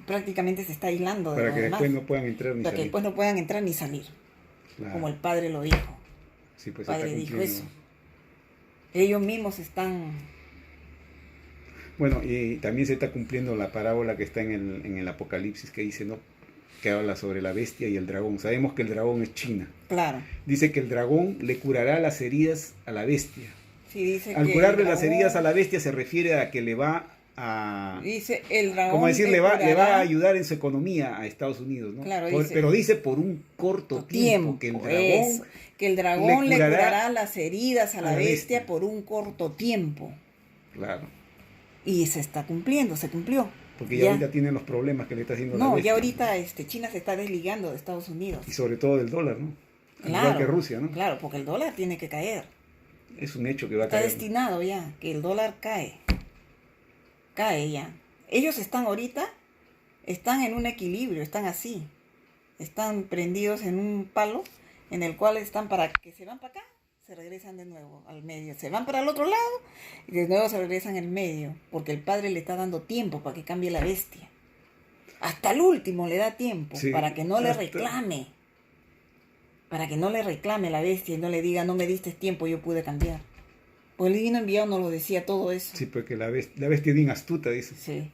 Prácticamente se está aislando de para los que demás, después no puedan entrar ni para que salir. después no puedan entrar ni salir. Claro. Como el padre lo dijo. Sí, pues El padre está dijo cumpliendo. eso. Ellos mismos están... Bueno, y también se está cumpliendo la parábola que está en el Apocalipsis, que dice, ¿no? Que habla sobre la bestia y el dragón. Sabemos que el dragón es China. Claro. Dice que el dragón le curará las heridas a la bestia. Sí, dice Al que curarle el las dragón- heridas a la bestia se refiere a que le va a... Dice el dragón. Como decir, te le va a curará ayudar en su economía a Estados Unidos, ¿no? Claro, Pero dice por un corto tiempo, que el dragón... eso, que el dragón le curará curará las heridas a la bestia por un corto tiempo. Claro, Y se está cumpliendo, se cumplió. porque ya ahorita tienen los problemas que le está haciendo la No, bestia. ya ahorita China se está desligando de Estados Unidos. Y sobre todo del dólar, ¿no? Claro, Igual que Rusia, ¿no? Claro, porque el dólar tiene que caer. Es un hecho que va a Está caer. destinado ya, que el dólar cae. Cae ya. Ellos están ahorita, están en un equilibrio, están así. Están prendidos en un palo en el cual están para que se van para acá, se regresan de nuevo al medio. Se van para el otro lado y de nuevo se regresan al medio. Porque el padre le está dando tiempo para que cambie la bestia. Hasta el último le da tiempo, Sí, para que no le hasta- reclame. Para que no le reclame la bestia y no le diga, no me diste tiempo, yo pude cambiar. Pues el divino enviado no lo decía todo eso. Sí, porque la bestia es bien astuta, dice. Sí.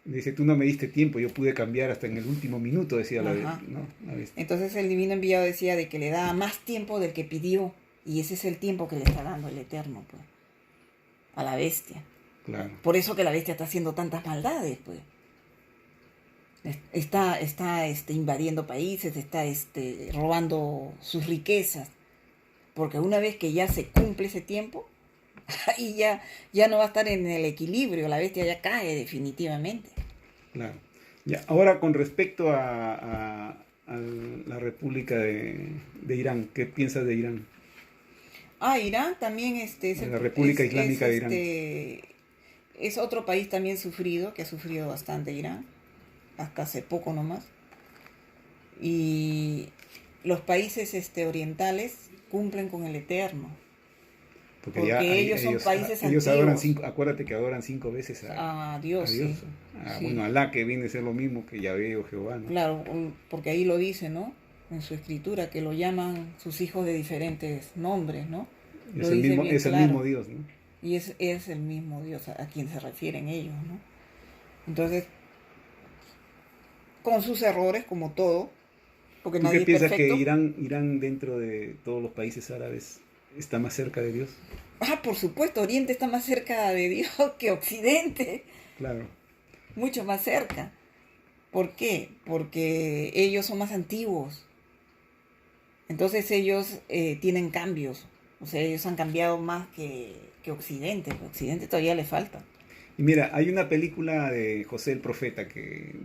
Dice, tú no me diste tiempo, yo pude cambiar hasta en el último minuto, decía la Ajá. bestia, ¿no? La bestia. Entonces el divino enviado decía de que le daba más tiempo del que pidió. Y ese es el tiempo que le está dando el Eterno, pues, a la bestia. Claro. Por eso que la bestia está haciendo tantas maldades, pues. Está invadiendo países, está robando sus riquezas. Porque una vez que ya se cumple ese tiempo, ahí ya no va a estar en el equilibrio, la bestia ya cae definitivamente. Claro. Ya, ahora con respecto a la República de Irán, ¿qué piensas de Irán? Irán también es La República Islámica de Irán. Es otro país también sufrido, que ha sufrido bastante Irán, hasta hace poco nomás. Y los países orientales cumplen con el Eterno. Porque Porque ya ellos son países ellos adoran antiguos. Acuérdate que adoran 5 veces A a Dios, Dios. sí. Sí. Bueno, Alá, que viene a ser lo mismo que Yahvé o Jehová, ¿no? Claro, porque ahí lo dice, ¿no? En su escritura, que lo llaman sus hijos de diferentes nombres, ¿no? Lo dice bien Es el claro. mismo Dios, ¿no? Y es el mismo Dios a quien se refieren ellos, ¿no? Entonces, con sus errores, como todo, porque ¿Tú qué nadie es piensas que perfecto. Irán dentro de todos los países árabes está más cerca de Dios? Ah, por supuesto, Oriente está más cerca de Dios que Occidente, Claro, mucho más cerca. ¿Por qué? Porque ellos son más antiguos. Entonces ellos tienen cambios. O sea, ellos han cambiado más que Occidente. Occidente todavía le falta. y mira, hay una película de José el Profeta que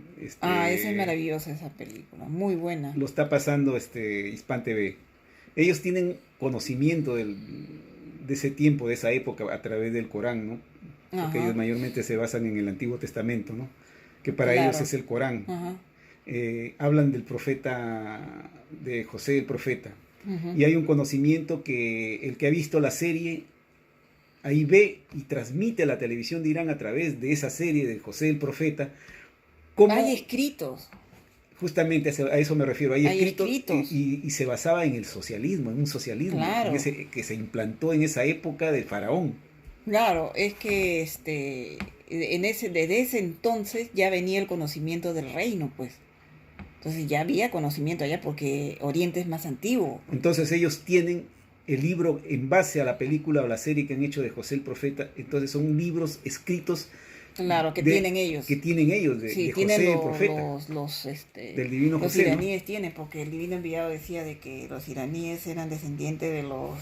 Ah, esa es maravillosa esa película. Muy buena. lo está pasando Hispan TV. Ellos tienen conocimiento de ese tiempo, de esa época, a través del Corán, ¿no? Porque ellos Ajá, mayormente se basan en el Antiguo Testamento, ¿no? Que para ellos claro. es el Corán. Ajá, Hablan del profeta, de José el Profeta. ujú. Y hay un conocimiento que el que ha visto la serie, ahí ve y transmite a la televisión de Irán a través de esa serie de José el Profeta, cómo Hay escritos. justamente a eso me refiero, hay Hay escritos escritos. y se basaba en el socialismo, en un socialismo Claro. que se implantó en esa época del faraón. Claro, es que desde ese entonces ya venía el conocimiento del reino, pues. Entonces ya había conocimiento allá porque Oriente es más antiguo. Entonces ellos tienen el libro en base a la película o la serie que han hecho de José el Profeta, entonces son libros escritos Claro, que tienen ellos. que tienen ellos Sí, de tienen José el Profeta, los del divino los José, ¿no? iraníes tienen, porque el divino enviado decía de que los iraníes eran descendientes de los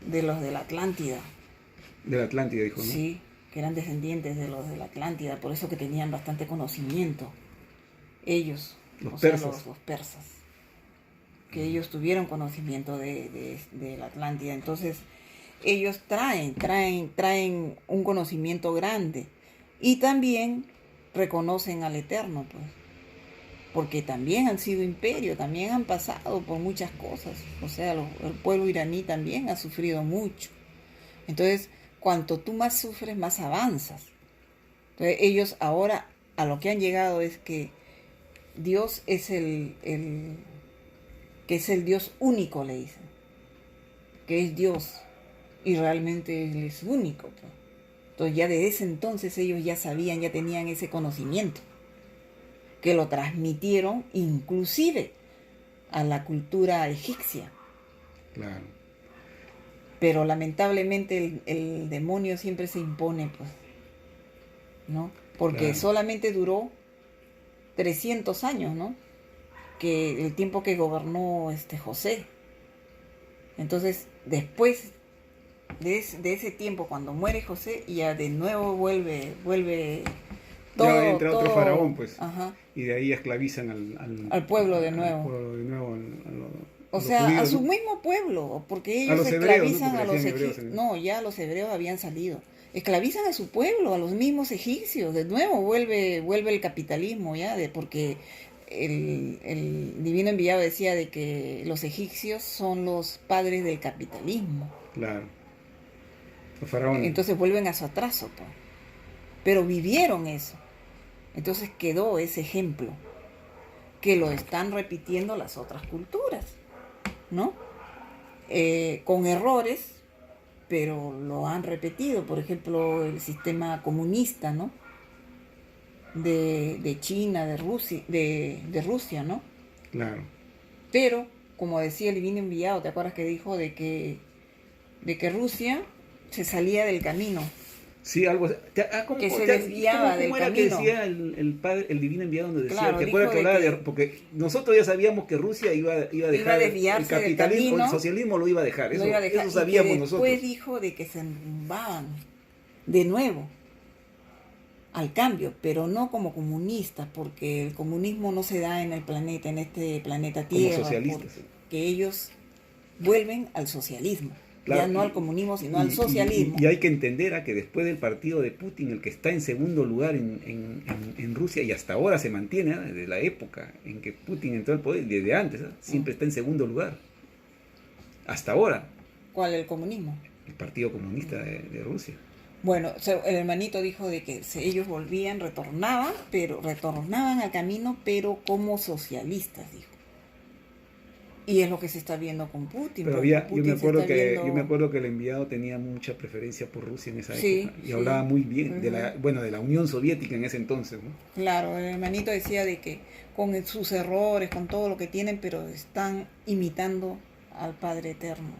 de la Atlántida. De la Atlántida, dijo, ¿no? Sí, que eran descendientes de los de la Atlántida, por eso que tenían bastante conocimiento. Ellos, Los o sea, persas. los persas, que ellos tuvieron conocimiento de la Atlántida. Entonces, ellos traen un conocimiento grande y también reconocen al Eterno, pues, porque también han sido imperio, también han pasado por muchas cosas. O sea, el pueblo iraní también ha sufrido mucho. Entonces, cuanto tú más sufres, más avanzas. Entonces, ellos ahora a lo que han llegado es que Dios es que es el Dios único, le dicen, que es Dios y realmente Él es único, pues. Entonces ya desde ese entonces ellos ya sabían, ya tenían ese conocimiento, que lo transmitieron inclusive a la cultura egipcia. Claro. Pero lamentablemente el demonio siempre se impone, pues, ¿no? Porque Claro. solamente duró 300 años, ¿no? Que el tiempo que gobernó José. Entonces, después de ese tiempo, cuando muere José, ya de nuevo vuelve Ya entra otro todo, faraón, pues, ajá, y de ahí esclavizan al pueblo de al nuevo. pueblo de nuevo, O los sea, a judíos, su ¿no? mismo pueblo, porque A ellos los hebreos, ¿no? esclavizan Porque a le los decían hebreos. egipcios. No, ya los hebreos habían salido. Esclavizan a su pueblo, a los mismos egipcios. De nuevo vuelve el capitalismo, ya, porque el divino enviado decía de que los egipcios son los padres del capitalismo. Claro, los faraones. Entonces vuelven a su atraso, pues. Pero vivieron eso. Entonces quedó ese ejemplo que lo están repitiendo las otras culturas, ¿no? Con errores, pero lo han repetido. Por ejemplo, el sistema comunista, ¿no? De China, de Rusia, ¿no? Claro. Pero, como decía el divino enviado, ¿te acuerdas que dijo de que Rusia se salía del camino? Sí, algo así. Que se desviaba del ¿cómo era camino? que decía el padre, el divino enviado donde decía? Claro, ¿Te dijo acuerdas que de hablaba que de, porque nosotros ya sabíamos que Rusia iba a dejar desviarse el del capitalismo, camino, el socialismo lo iba a dejar. lo iba a dejar, eso y sabíamos que nosotros. después dijo de que se enrumbaban de nuevo al cambio, pero no como comunistas, porque el comunismo no se da en el planeta, en este planeta Como Tierra, socialistas. porque ellos vuelven al socialismo, Claro, ya no al comunismo, sino al socialismo. Y hay que entender que después del partido de Putin, el que está en segundo lugar en Rusia, y hasta ahora se mantiene, desde la época en que Putin entró al poder, desde antes, siempre está en segundo lugar. Hasta ahora. ¿Cuál? El comunismo. el Partido Comunista de Rusia. Bueno, el hermanito dijo de que ellos volvían, retornaban al camino, pero como socialistas, dijo. Y es lo que se está viendo con Putin. Pero yo me acuerdo que el enviado tenía mucha preferencia por Rusia en esa época. Y hablaba muy bien de la Unión Soviética en ese entonces, ¿no? Claro, el hermanito decía de que con sus errores, con todo lo que tienen, pero están imitando al Padre Eterno.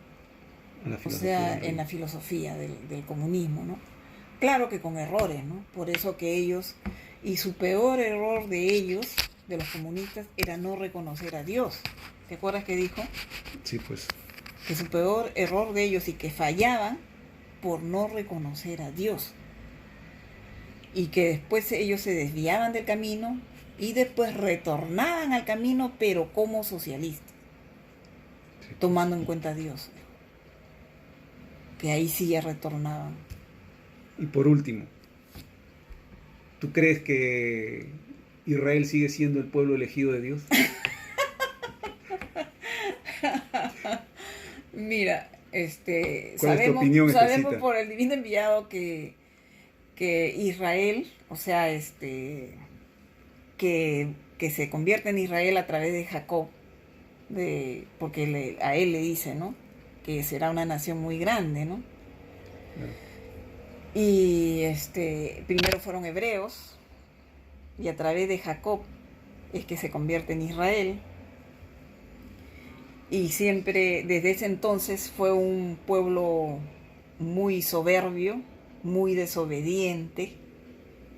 O sea, en la filosofía del comunismo, ¿no? Claro que con errores, ¿no? Por eso que ellos, y su peor error de ellos, de los comunistas, era no reconocer a Dios. ¿Te acuerdas que dijo? Sí, pues. Que su peor error de ellos y que fallaban por no reconocer a Dios. Y que después ellos se desviaban del camino y después retornaban al camino, pero como socialistas. Sí, pues. Tomando en cuenta a Dios. Que ahí sí ya retornaban. Y por último, ¿tú crees que Israel sigue siendo el pueblo elegido de Dios? Mira, ¿cuál es tu opinión sabemos por el divino enviado que Israel, o sea, que se convierte en Israel a través de Jacob, porque a él le dice, ¿no? Que será una nación muy grande, ¿no? Y primero fueron hebreos y a través de Jacob es que se convierte en Israel. Y siempre, desde ese entonces, fue un pueblo muy soberbio, muy desobediente,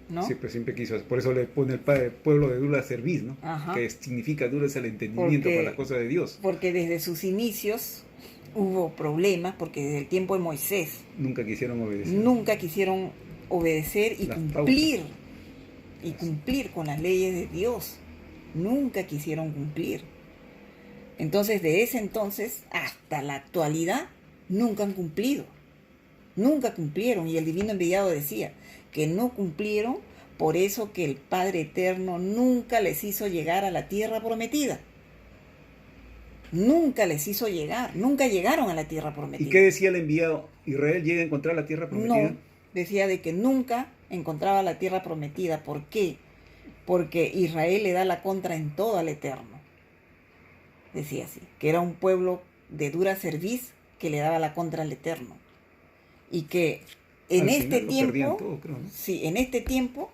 ¿no? Sí, pues siempre quiso. Por eso le pone el pueblo de dura cerviz, ¿no? Ajá. Que significa duro es el entendimiento para las cosas de Dios. Porque desde sus inicios hubo problemas, porque desde el tiempo de Moisés nunca quisieron obedecer y cumplir con las leyes de Dios. Nunca quisieron cumplir. Entonces, de ese entonces hasta la actualidad, nunca han cumplido. Nunca cumplieron. Y el divino enviado decía que no cumplieron, por eso que el Padre Eterno nunca les hizo llegar a la tierra prometida. Nunca les hizo llegar. Nunca llegaron a la tierra prometida. ¿Y qué decía el enviado? ¿Israel llega a encontrar la tierra prometida? No, decía de que nunca encontraba la tierra prometida. ¿Por qué? Porque Israel le da la contra en todo al Eterno. Decía así, que era un pueblo de dura cerviz que le daba la contra al Eterno. Y que en este tiempo, todo, creo, ¿no? Sí, en este tiempo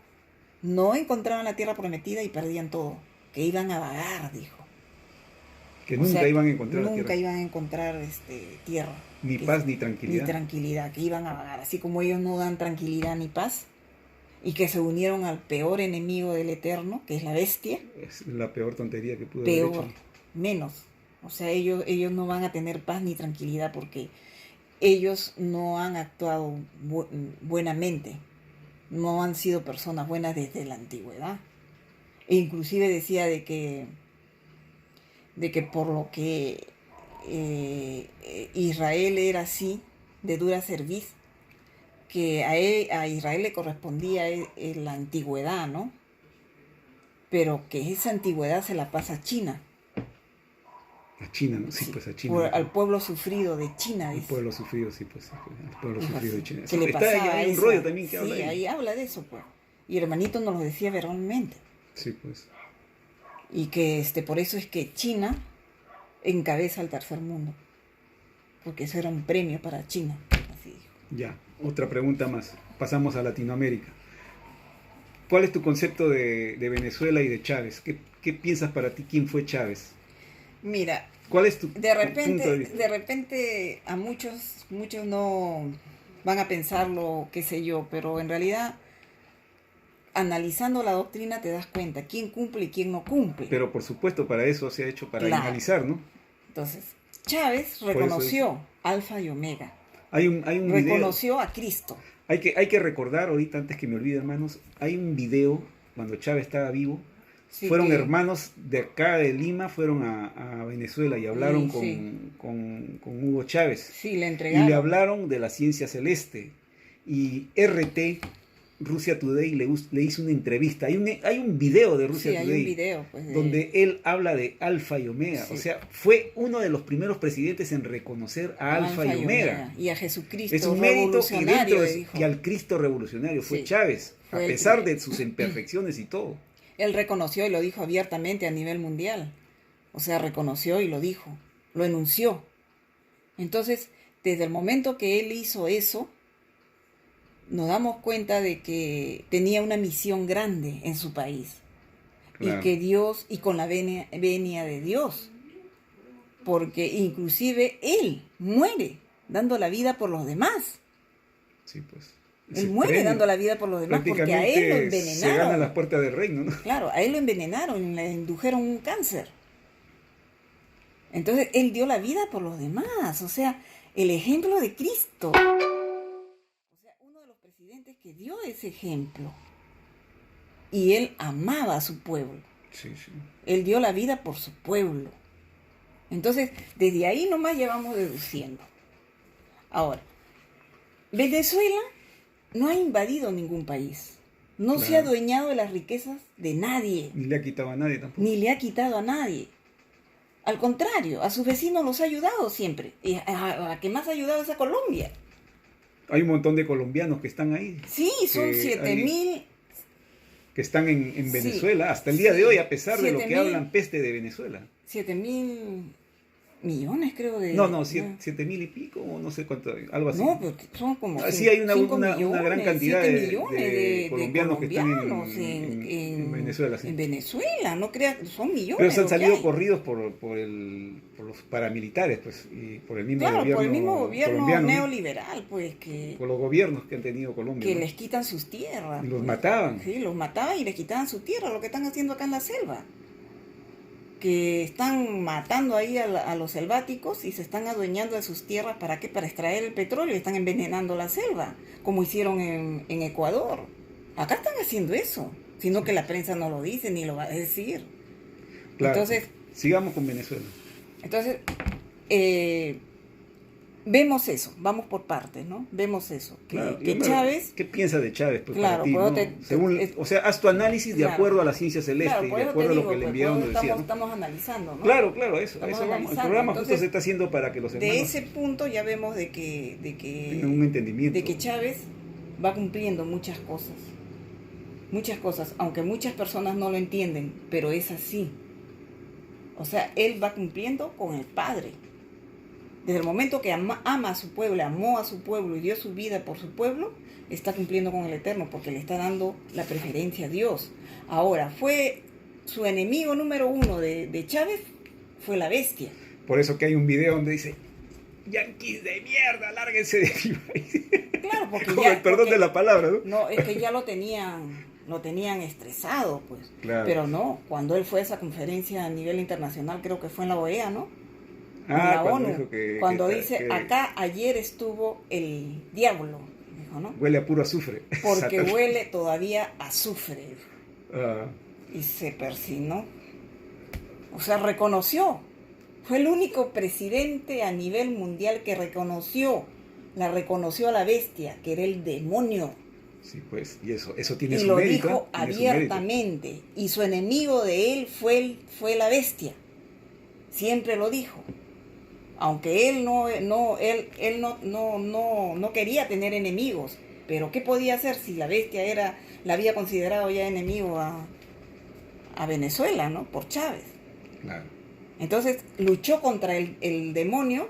no encontraban la tierra prometida y perdían todo. Que iban a vagar, dijo. Que nunca iban a encontrar la tierra. Nunca iban a encontrar tierra. Ni paz ni tranquilidad. Ni tranquilidad, que iban a vagar. Así como ellos no dan tranquilidad ni paz. Y que se unieron al peor enemigo del Eterno, que es la bestia. Es la peor tontería que pudo haber hecho. Menos. O sea, ellos no van a tener paz ni tranquilidad porque ellos no han actuado buenamente. No han sido personas buenas desde la antigüedad. E inclusive decía de que por lo que Israel era así, de dura cerviz, que a Israel le correspondía la antigüedad, ¿no? Pero que esa antigüedad se la pasa a China. A China, ¿no? Sí, pues a China. Al pueblo sufrido de China. El pueblo sufrido, sí, pues. El pueblo sufrido de China. ¿Qué le pasaba? Hay un rollo también que habla de ahí habla de eso, pues. Y el hermanito nos lo decía verbalmente. Sí, pues. Y que por eso es que China encabeza el tercer mundo. Porque eso era un premio para China. Así dijo. Ya, otra pregunta más. Pasamos a Latinoamérica. ¿Cuál es tu concepto de Venezuela y de Chávez? ¿Qué piensas para ti? ¿Quién fue Chávez? Mira, ¿cuál es tu punto de vista? De repente a muchos no van a pensarlo, qué sé yo, pero en realidad analizando la doctrina te das cuenta quién cumple y quién no cumple. Pero por supuesto, para eso se ha hecho, para analizar, ¿no? Entonces, Chávez reconoció Alfa y Omega. Hay un reconoció video. A Cristo. Hay que recordar ahorita, antes que me olvide, hermanos, hay un video cuando Chávez estaba vivo. Sí, fueron hermanos de acá de Lima, fueron a Venezuela y hablaron con Hugo Chávez. Sí, le entregaron. Y le hablaron de la ciencia celeste. Y RT Russia Today le hizo una entrevista. Hay un video de Russia Sí, hay Today un video, pues, donde él habla de Alfa y Omega. Sí. O sea, fue uno de los primeros presidentes en reconocer a Alfa y Omega. Y a Jesucristo Es un mérito que dentro dijo. y al Cristo revolucionario fue Sí, Chávez, fue a el pesar primero. de sus imperfecciones y todo. Él reconoció y lo dijo abiertamente a nivel mundial. O sea, reconoció y lo dijo, lo enunció. Entonces, desde el momento que él hizo eso, nos damos cuenta de que tenía una misión grande en su país. Claro. Y que Dios, y con la venia de Dios. Porque inclusive él muere dando la vida por los demás. Sí, pues. Él muere dando la vida por los demás porque a él lo envenenaron. Se gana las puertas del reino, ¿no? Claro, a él lo envenenaron, le indujeron un cáncer. Entonces él dio la vida por los demás, o sea, el ejemplo de Cristo. O sea, uno de los presidentes que dio ese ejemplo. Y él amaba a su pueblo. Sí, sí. Él dio la vida por su pueblo. Entonces, desde ahí nomás ya vamos deduciendo. Ahora, Venezuela no ha invadido ningún país. No Claro. se ha adueñado de las riquezas de nadie. Ni le ha quitado a nadie tampoco. Ni le ha quitado a nadie. Al contrario, a sus vecinos los ha ayudado siempre. Y a la que más ha ayudado es a Colombia. Hay un montón de colombianos que están ahí, Sí, son Que 7.000. que están en Sí, Venezuela, hasta el día de hoy, a pesar de lo que 7.000. hablan peste de Venezuela. 7.000 millones, creo, de... No, 7.000 y pico, o no sé cuánto, algo así. No, pero son como... Sí, hay una 5 gran millones, cantidad 7 de millones colombianos que están colombianos en Venezuela. Sí. En Venezuela, no creas, son millones. Pero se han lo que salido hay. corridos por los paramilitares, pues, y por el mismo Claro, gobierno por el mismo gobierno colombiano, ¿no? neoliberal, pues, que Por los gobiernos que han tenido Colombia. que ¿no? les quitan sus tierras. Y los pues. mataban. Sí, los mataban y les quitaban su tierra, lo que están haciendo acá en la selva. Que están matando ahí a los selváticos y se están adueñando de sus tierras. ¿Para qué? Para extraer el petróleo y están envenenando la selva, como hicieron en Ecuador. Acá están haciendo eso, sino que la prensa no lo dice ni lo va a decir. Claro. Entonces, Sigamos con Venezuela. Vemos eso, vamos por partes, ¿no? Vemos eso, Claro, que Chávez... ¿Qué piensas de Chávez? Pues, Claro, para ti, pues, ¿no? Según, o sea, haz tu análisis de Claro. acuerdo a la ciencia celeste Claro, y por de eso acuerdo te a lo digo, que el pues, enviado nos decía, ¿no? estamos analizando, ¿no? Claro, eso Estamos vamos. El analizando. programa justo Entonces, se está haciendo para que los hermanos De ese punto ya vemos de que tengan un entendimiento. de que Chávez va cumpliendo muchas cosas, aunque muchas personas no lo entienden, pero es así. O sea, él va cumpliendo con el Padre. Desde el momento que ama a su pueblo, amó a su pueblo y dio su vida por su pueblo, está cumpliendo con el Eterno porque le está dando la preferencia a Dios. Ahora, fue su enemigo número uno de Chávez, fue la bestia. Por eso que hay un video donde dice: yanquis de mierda, lárguense de mi país. Claro, porque Con ya... el perdón porque- de la palabra, ¿no? No, es que ya lo tenían estresado, pues. Claro. Pero no, cuando él fue a esa conferencia a nivel internacional, creo que fue en la OEA, ¿no? En Ah, la cuando ONU. dijo que Dice, que acá ayer estuvo el diablo, dijo, ¿no? huele a puro azufre. Porque Satanás. huele todavía a azufre. Ah, Y se persinó. O sea, reconoció. Fue el único presidente a nivel mundial que reconoció a la bestia, que era el demonio. sí, pues, y eso tiene Y su lo mérito. dijo tiene su mérito. abiertamente. Y su enemigo de él fue la bestia. Siempre lo dijo. Aunque él no quería tener enemigos. Pero ¿qué podía hacer si la bestia la había considerado ya enemigo a Venezuela, ¿no? Por Chávez. Claro. Entonces luchó contra el demonio,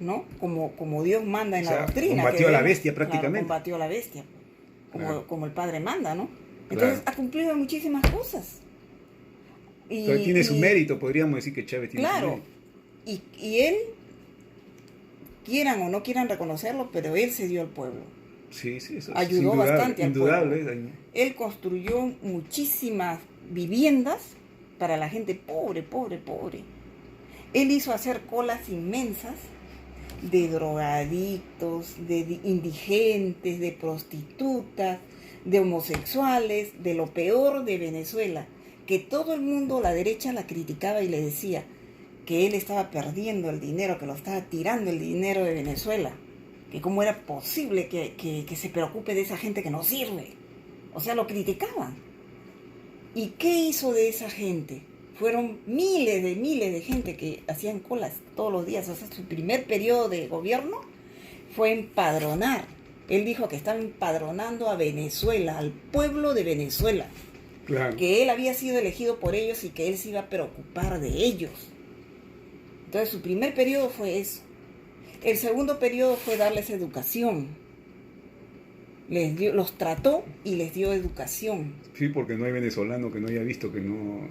¿no? Como Dios manda en O sea, la doctrina. combatió a la vemos. bestia prácticamente. Claro, combatió a la bestia, Claro. como el Padre manda, ¿no? Entonces Claro. ha cumplido muchísimas cosas. Entonces tiene su mérito, podríamos decir que Chávez tiene su Claro, mérito. y él, quieran o no quieran reconocerlo, pero él se dio al pueblo. Sí, eso es Ayudó indudable, bastante al indudable. pueblo. Él construyó muchísimas viviendas para la gente pobre. Él hizo hacer colas inmensas de drogadictos, de indigentes, de prostitutas, de homosexuales, de lo peor de Venezuela, que todo el mundo, la derecha, la criticaba y le decía que él estaba perdiendo el dinero, que lo estaba tirando el dinero de Venezuela. que cómo era posible que se preocupe de esa gente que no sirve. O sea, lo criticaban. ¿Y qué hizo de esa gente? Fueron miles de gente que hacían colas todos los días. O sea, su primer periodo de gobierno fue empadronar. Él dijo que estaba empadronando a Venezuela, al pueblo de Venezuela. Claro. Que él había sido elegido por ellos y que él se iba a preocupar de ellos. Entonces su primer periodo fue eso. El segundo periodo fue darles educación. Los trató y les dio educación. Sí, porque no hay venezolano que no haya visto que no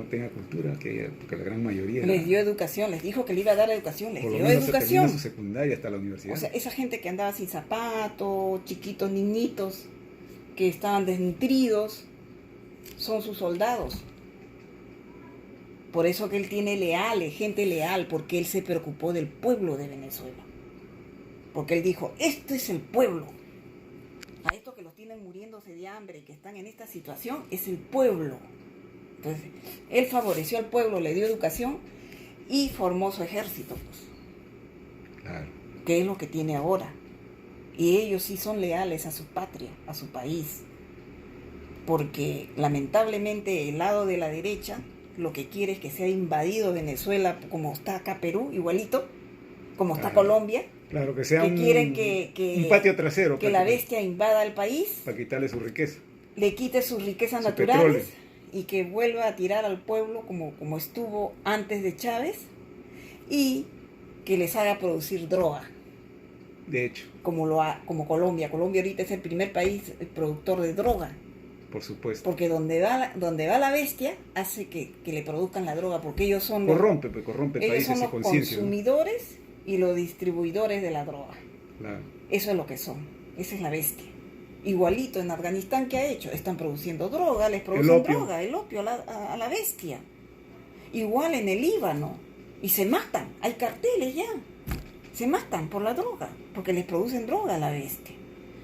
tenga cultura, porque la gran mayoría... Les dio educación, les dijo que le iba a dar educación, les por lo dio menos educación. Termina su secundaria hasta la universidad. O sea, esa gente que andaba sin zapatos, chiquitos, niñitos, que estaban desnutridos, son sus soldados. Por eso que él tiene leales, gente leal, porque él se preocupó del pueblo de Venezuela. Porque él dijo, esto es el pueblo. A estos que los tienen muriéndose de hambre, que están en esta situación, es el pueblo. Entonces, él favoreció al pueblo, le dio educación y formó su ejército, pues, Claro. que es lo que tiene ahora. Y ellos sí son leales a su patria, a su país. Porque lamentablemente el lado de la derecha lo que quiere es que sea invadido Venezuela, como está acá Perú, igualito, como está Colombia. Claro, que sea que quieren un patio trasero. Que la bestia invada el país, para quitarle su riqueza. le quite sus riquezas Su naturales petróleo. y que vuelva a tirar al pueblo como estuvo antes de Chávez y que les haga producir droga. De hecho, Como Colombia. Colombia ahorita es el primer país productor de droga. por supuesto. Porque donde va la bestia hace que le produzcan la droga, porque ellos son los, corrompe ellos países son y los conciencia. ¿no? consumidores y los distribuidores de la droga. Claro. Eso es lo que son. Esa es la bestia. Igualito en Afganistán, ¿qué ha hecho? Están produciendo droga, les producen droga, el opio a la bestia. Igual en el Líbano. Y se matan, hay carteles ya. Se matan por la droga, porque les producen droga a la bestia.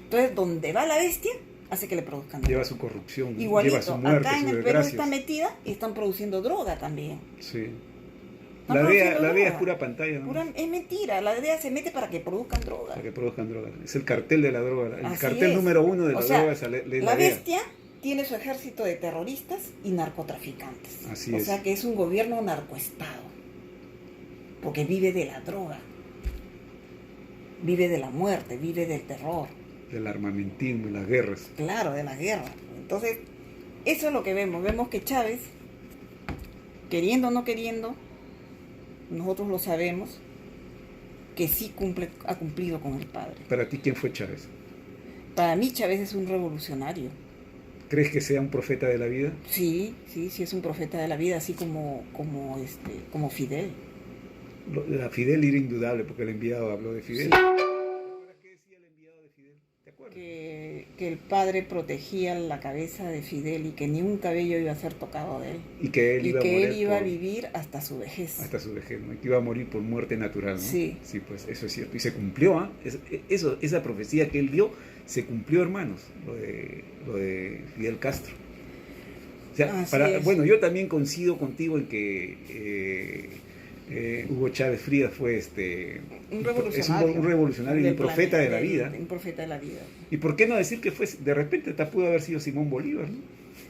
Entonces, donde va la bestia, hace que le produzcan droga. Lleva su corrupción, Igualito, lleva su muerte, acá en sus el Perú desgracias. está metida y están produciendo droga también. Sí. Están La produciendo DEA es droga. pura pantalla, ¿no? Es mentira, la DEA se mete para que produzcan droga. Para que produzcan droga. Es el cartel de la droga. El Así cartel es. número 1 de la O sea, droga es la La DEA. bestia tiene su ejército de terroristas y narcotraficantes. Así o es. sea que es un gobierno narcoestado. Porque vive de la droga. Vive de la muerte, vive del terror. Del armamentismo y las guerras. Claro, de la guerra. Entonces, eso es lo que vemos. Vemos que Chávez, queriendo o no queriendo, nosotros lo sabemos, que sí ha cumplido con el padre. Para ti, ¿quién fue Chávez? Para mí Chávez es un revolucionario. ¿Crees que sea un profeta de la vida? Sí es un profeta de la vida, así como Fidel. La Fidel era indudable, porque el enviado habló de Fidel. Sí. ¿Te acuerdas qué decía el enviado de Fidel? ¿Te acuerdas? Que el padre protegía la cabeza de Fidel y que ni un cabello iba a ser tocado de él. Y que él Y iba a que morir él iba a vivir hasta su vejez. hasta su vejez, ¿no? Y que iba a morir por muerte natural, ¿no? Sí. Sí, pues eso es cierto. Y se cumplió, ¿ah? Esa profecía que él dio se cumplió, hermanos, lo de Fidel Castro. O sea, Así es. bueno, yo también coincido contigo en que Hugo Chávez Frías fue Un revolucionario. es un revolucionario y un profeta de la vida. Un profeta de la vida. ¿Y por qué no decir que fue, de repente hasta pudo haber sido Simón Bolívar, ¿no?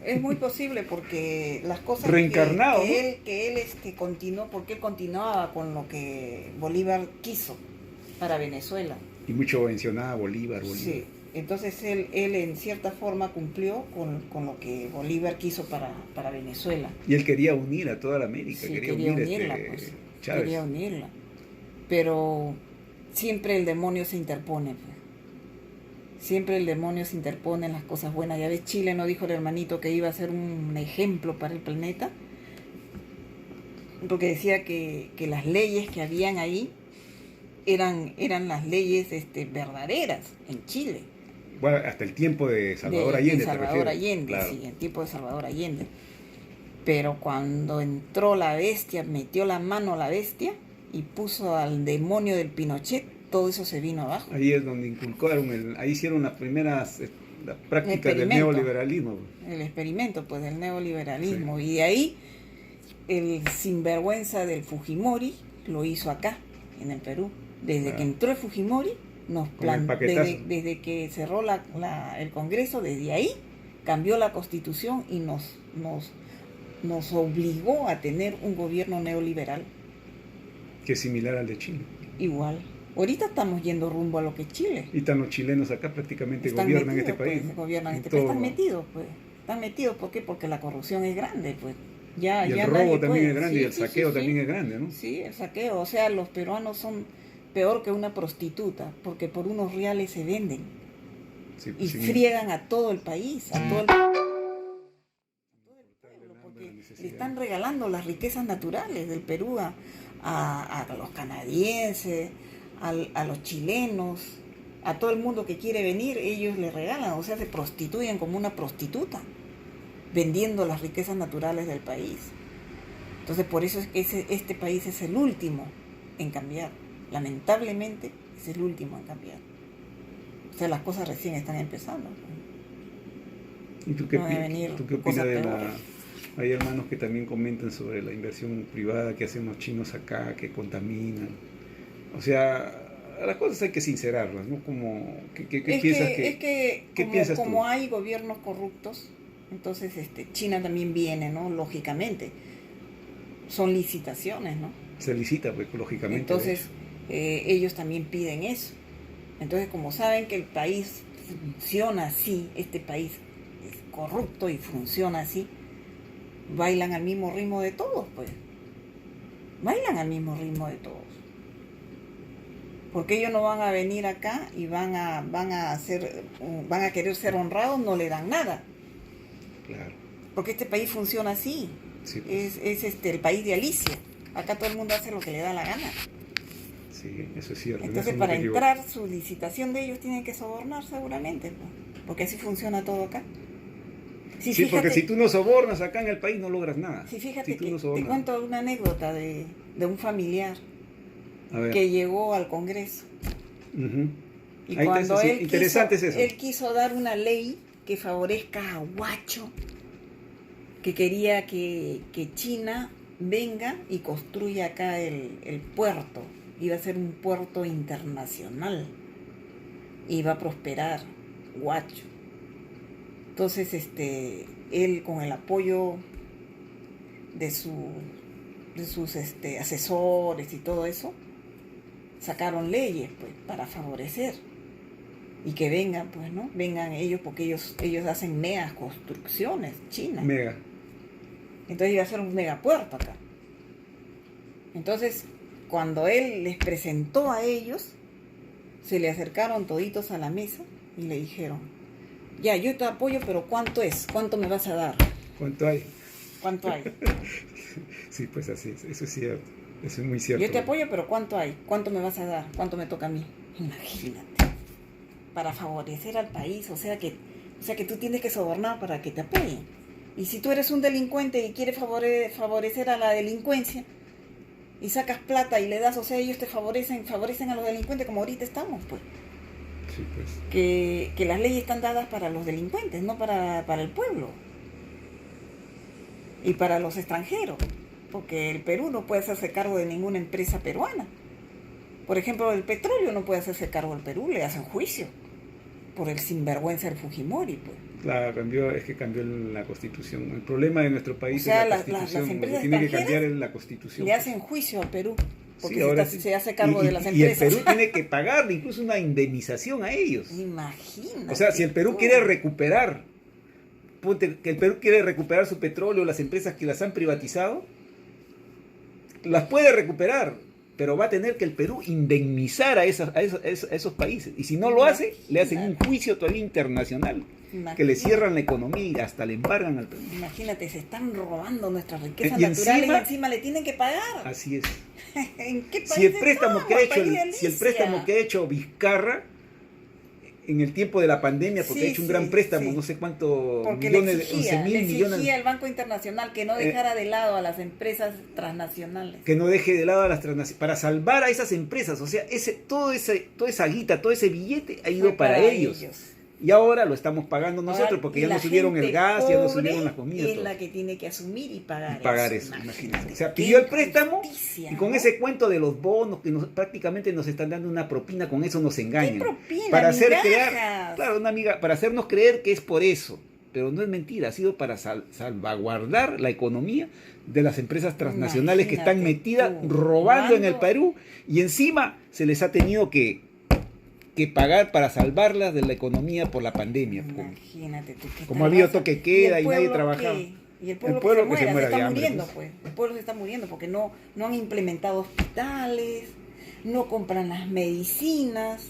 Es muy posible porque las cosas Reencarnado, que él continuó, porque él continuaba con lo que Bolívar quiso para Venezuela. Y mucho mencionaba Bolívar. Sí, entonces él en cierta forma cumplió con lo que Bolívar quiso para Venezuela. Y él quería unir a toda la América, Sí, quería unirla, unir pues. Chávez. Quería unirla. Pero siempre el demonio se interpone, pues. Siempre el demonio se interpone en las cosas buenas. Ya ves, Chile no dijo el hermanito que iba a ser un ejemplo para el planeta, porque decía que las leyes que habían ahí eran las leyes verdaderas en Chile. Bueno, hasta el tiempo de Salvador Allende. De Salvador ¿te refieres? Allende, Claro. sí, el tiempo de Salvador Allende. Pero cuando entró la bestia, metió la mano a la bestia y puso al demonio del Pinochet, todo eso se vino abajo. Ahí es donde inculcaron, ahí hicieron las primeras las prácticas del Experimento. neoliberalismo. El experimento, pues, del neoliberalismo. Sí. Y de ahí, el sinvergüenza del Fujimori lo hizo acá, en el Perú. Desde Claro. que entró el Fujimori, Con el paquetazo. desde que cerró el Congreso, desde ahí cambió la Constitución y nos obligó a tener un gobierno neoliberal. Que es similar al de Chile. Igual. Ahorita estamos yendo rumbo a lo que es Chile. Y están los chilenos acá prácticamente Están gobiernan metidos, este país. pues, gobiernan este Todo. país. Están metidos, pues. Están metidos, ¿por qué? Porque la corrupción es grande, pues. Ya, Y el ya robo nadie también puede. es grande Sí, y el sí, saqueo sí, también sí. es grande, ¿no? Sí, el saqueo. O sea, los peruanos son peor que una prostituta, porque por unos reales se venden. Sí, Y pues, sí, friegan a todo el país, a todo el pueblo, porque le están regalando las riquezas naturales del Perú a los canadienses, a los chilenos, a todo el mundo que quiere venir, ellos le regalan, o sea, se prostituyen como una prostituta, vendiendo las riquezas naturales del país. Entonces, por eso es que este país es el último en cambiar. Lamentablemente, es el último en cambiar. O sea, las cosas recién están empezando. ¿Y tú qué, No va a venir tú qué cosas opinas de peores. Hay hermanos que también comentan sobre la inversión privada que hacen los chinos acá, que contaminan? O sea, las cosas hay que sincerarlas, ¿no? Como, ¿qué piensas que qué piensas tú? como hay gobiernos corruptos, entonces China también viene, ¿no? Lógicamente. Son licitaciones, ¿no? Se licita, pues, lógicamente. Entonces, ellos también piden eso. Entonces, como saben que el país funciona así, este país es corrupto y funciona así, bailan al mismo ritmo de todos, pues. Bailan al mismo ritmo de todos. Porque ellos no van a venir acá y van a querer ser honrados, no le dan nada. Claro. Porque este país funciona así. Sí, pues. Es el país de Alicia. Acá todo el mundo hace lo que le da la gana. Sí, eso es cierto. Entonces, para entrar, su licitación de ellos tienen que sobornar seguramente, pues, porque así funciona todo acá. Sí, porque si tú no sobornas acá en el país no logras nada. Sí, fíjate Si tú que no te sobornas. cuento una anécdota de un familiar A ver. que llegó al Congreso. Ujú. Y Ahí cuando está, sí, él interesante es eso. él quiso dar una ley que favorezca a Huacho, que quería que China venga y construya acá el puerto. Iba a ser un puerto internacional. Iba a prosperar Huacho. Entonces, él con el apoyo de sus asesores y todo eso, sacaron leyes, pues, para favorecer y que vengan, pues, ¿no? Vengan ellos, porque ellos hacen megas construcciones, China. Mega. Entonces iba a ser un megapuerto acá. Entonces, cuando él les presentó a ellos, se le acercaron toditos a la mesa y le dijeron: ya, yo te apoyo, pero ¿cuánto es? ¿Cuánto me vas a dar? ¿Cuánto hay? ¿Cuánto hay? Sí, pues así es. Eso es cierto. Eso es muy cierto. Yo te apoyo, pero ¿cuánto hay? ¿Cuánto me vas a dar? ¿Cuánto me toca a mí? Imagínate. Para favorecer al país, o sea que tú tienes que sobornar para que te apoyen. Y si tú eres un delincuente y quieres favorecer a la delincuencia y sacas plata y le das, o sea, ellos te favorecen a los delincuentes, como ahorita estamos, pues. Sí, pues. Que las leyes están dadas para los delincuentes, no para el pueblo. Y para los extranjeros. Porque el Perú no puede hacerse cargo de ninguna empresa peruana. Por ejemplo, el petróleo no puede hacerse cargo del Perú, le hacen juicio por el sinvergüenza del Fujimori, pues. Claro, cambió la Constitución. El problema de nuestro país O sea, es la las Constitución. Lo que empresas tiene que extranjeras cambiar es la Constitución. Le hacen juicio al Perú, porque Sí, ahora se hace cargo y, de las y empresas. el Perú tiene que pagarle incluso una indemnización a ellos. Imagínate. O sea, si el Perú quiere recuperar, ponte que el Perú quiere recuperar su petróleo, las empresas que las han privatizado, las puede recuperar, pero va a tener que el Perú indemnizar a esos países. Y si no lo hace, le hacen un juicio todavía internacional, que le cierran la economía y hasta le embargan al Perú. Imagínate, se están robando nuestras riquezas Y naturales encima- y encima le tienen que pagar. Así es. ¿En qué país Si el préstamo estamos? que ha hecho, País de si el Alicia. préstamo que ha hecho Vizcarra en el tiempo de la pandemia, porque Sí, ha hecho un sí, gran préstamo, sí. no sé cuánto, Porque millones, le exigía 11.000 millones, al Banco Internacional que no dejara de lado a las empresas transnacionales. que no deje de lado a las transnacionales, para salvar a esas empresas. O sea, toda esa guita, todo ese billete ha ido Fue para ellos. Y ahora lo estamos pagando nosotros Ahora, porque y ya la nos subieron el gente gas, ya nos pobre subieron las comidas. es todo. la que tiene que asumir y pagar, Eso, imagínate. O sea, Qué pidió el préstamo injusticia, y con ¿no? ese cuento de los bonos que prácticamente nos están dando una propina, con eso nos engañan. ¿Qué propina? Para hacer Migajas. crear, claro, una amiga, para hacernos creer que es por eso. Pero no es mentira, ha sido para salvaguardar la economía de las empresas transnacionales que están Imagínate metidas tú, robando en el robando. Perú, y encima se les ha tenido que pagar para salvarlas de la economía por la pandemia. Imagínate tú, que Como esta ha habido raza- toque queda el y nadie pueblo trabajaba. ¿qué? Y el El pueblo, pueblo que se de muera, se está hambre, muriendo, pues. pues. El pueblo se está muriendo porque no han implementado hospitales, no compran las medicinas,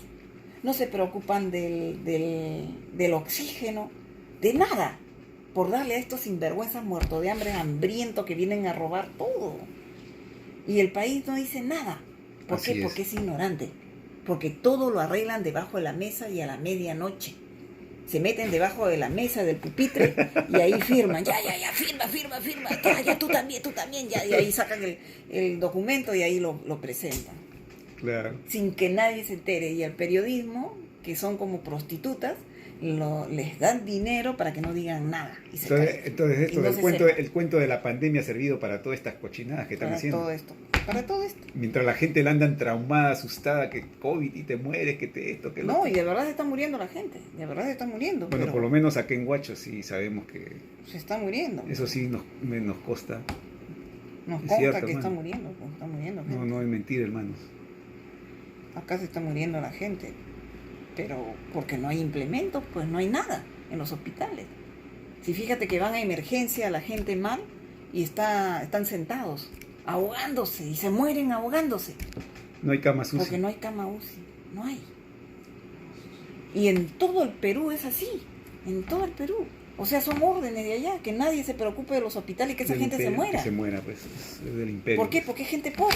no se preocupan del oxígeno, de nada, por darle a estos sinvergüenzas muertos de hambre, hambrientos que vienen a robar todo. Y el país no dice nada. ¿Por Así qué? es. Porque es ignorante. Porque todo lo arreglan debajo de la mesa y a la medianoche. Se meten debajo de la mesa del pupitre y ahí firman. Ya, firma. Ya, tú también, ya. Y ahí sacan el documento y ahí lo presentan. Claro. Sin que nadie se entere. Y al periodismo, que son como prostitutas, les dan dinero para que no digan nada. Y se callen. Entonces Y esto no del se cuento, sepa. el cuento de la pandemia ha servido para todas estas cochinadas que están Para haciendo. todo esto. Para todo esto. Mientras la gente la andan traumada, asustada, que COVID y te mueres, que esto, que lo No, otro. y de verdad se está muriendo la gente. De verdad se está muriendo. Bueno, pero por lo menos acá en Huacho sí sabemos que se está muriendo. eso sí nos consta. Nos es consta cierto, que está hermano. muriendo. Pues, está muriendo gente. No, no es mentira, hermanos. Acá se está muriendo la gente. Pero porque no hay implementos, pues no hay nada en los hospitales. Si fíjate que van a emergencia la gente mal y están sentados, ahogándose, y se mueren ahogándose. No hay camas Porque UCI. no hay cama UCI, no hay. Y en todo el Perú es así, en todo el Perú. O sea, son órdenes de allá, que nadie se preocupe de los hospitales y que esa Del gente se imperio, muera. Que se muera, pues, es del imperio. ¿Por qué? Porque es gente pobre.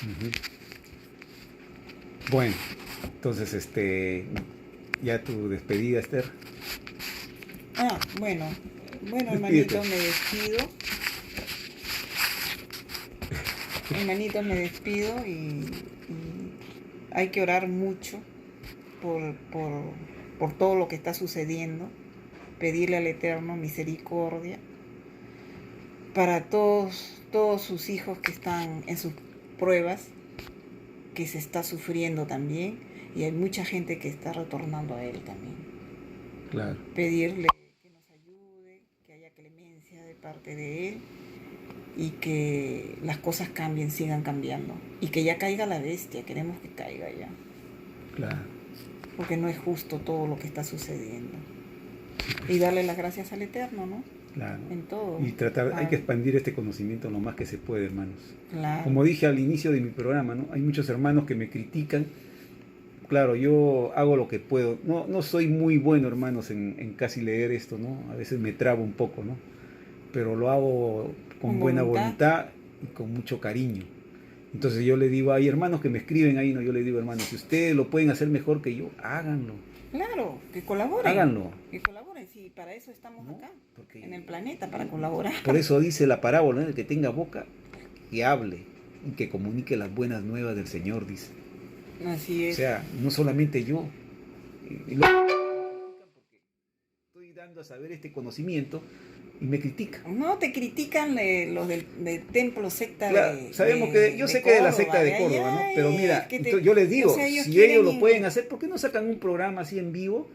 Ujú. Bueno, entonces, ya tu despedida, Esther. Bueno, Despídete. hermanito, me despido. Hermanito, me despido y hay que orar mucho por todo lo que está sucediendo. Pedirle al Eterno misericordia para todos sus hijos que están en sus pruebas, que se está sufriendo también, y hay mucha gente que está retornando a Él también. Claro. Pedirle que nos ayude, que haya clemencia de parte de Él y que las cosas cambien, sigan cambiando, y que ya caiga la bestia, queremos que caiga ya, Claro. porque no es justo todo lo que está sucediendo. Y darle las gracias al Eterno, ¿no? Claro. En todo. Y hay que expandir este conocimiento lo más que se puede, hermanos. Claro. Como dije al inicio de mi programa, ¿no? Hay muchos hermanos que me critican. Claro, yo hago lo que puedo. No soy muy bueno, hermanos, en casi leer esto, ¿no? A veces me trabo un poco, ¿no? Pero lo hago con buena voluntad y con mucho cariño. Entonces yo le digo, hay hermanos que me escriben ahí, ¿no? Yo les digo, hermanos, si ustedes lo pueden hacer mejor que yo, háganlo. Claro, que colaboren. Háganlo. Que colaboren, sí, para eso estamos ¿No? acá, Porque en el planeta, para colaborar. por eso dice la parábola, ¿no? El que tenga boca, que hable y que comunique las buenas nuevas del Señor, dice. Así O es. sea, no solamente yo. Y lo porque estoy dando a saber este conocimiento y me critican. No te critican los del templo secta Claro, sabemos que yo sé que de la secta de Córdoba, ¿no? allá, Pero mira, es que entonces yo les digo, o sea, ellos si quieren ellos lo pueden hacer, ¿por qué no sacan un programa así en vivo?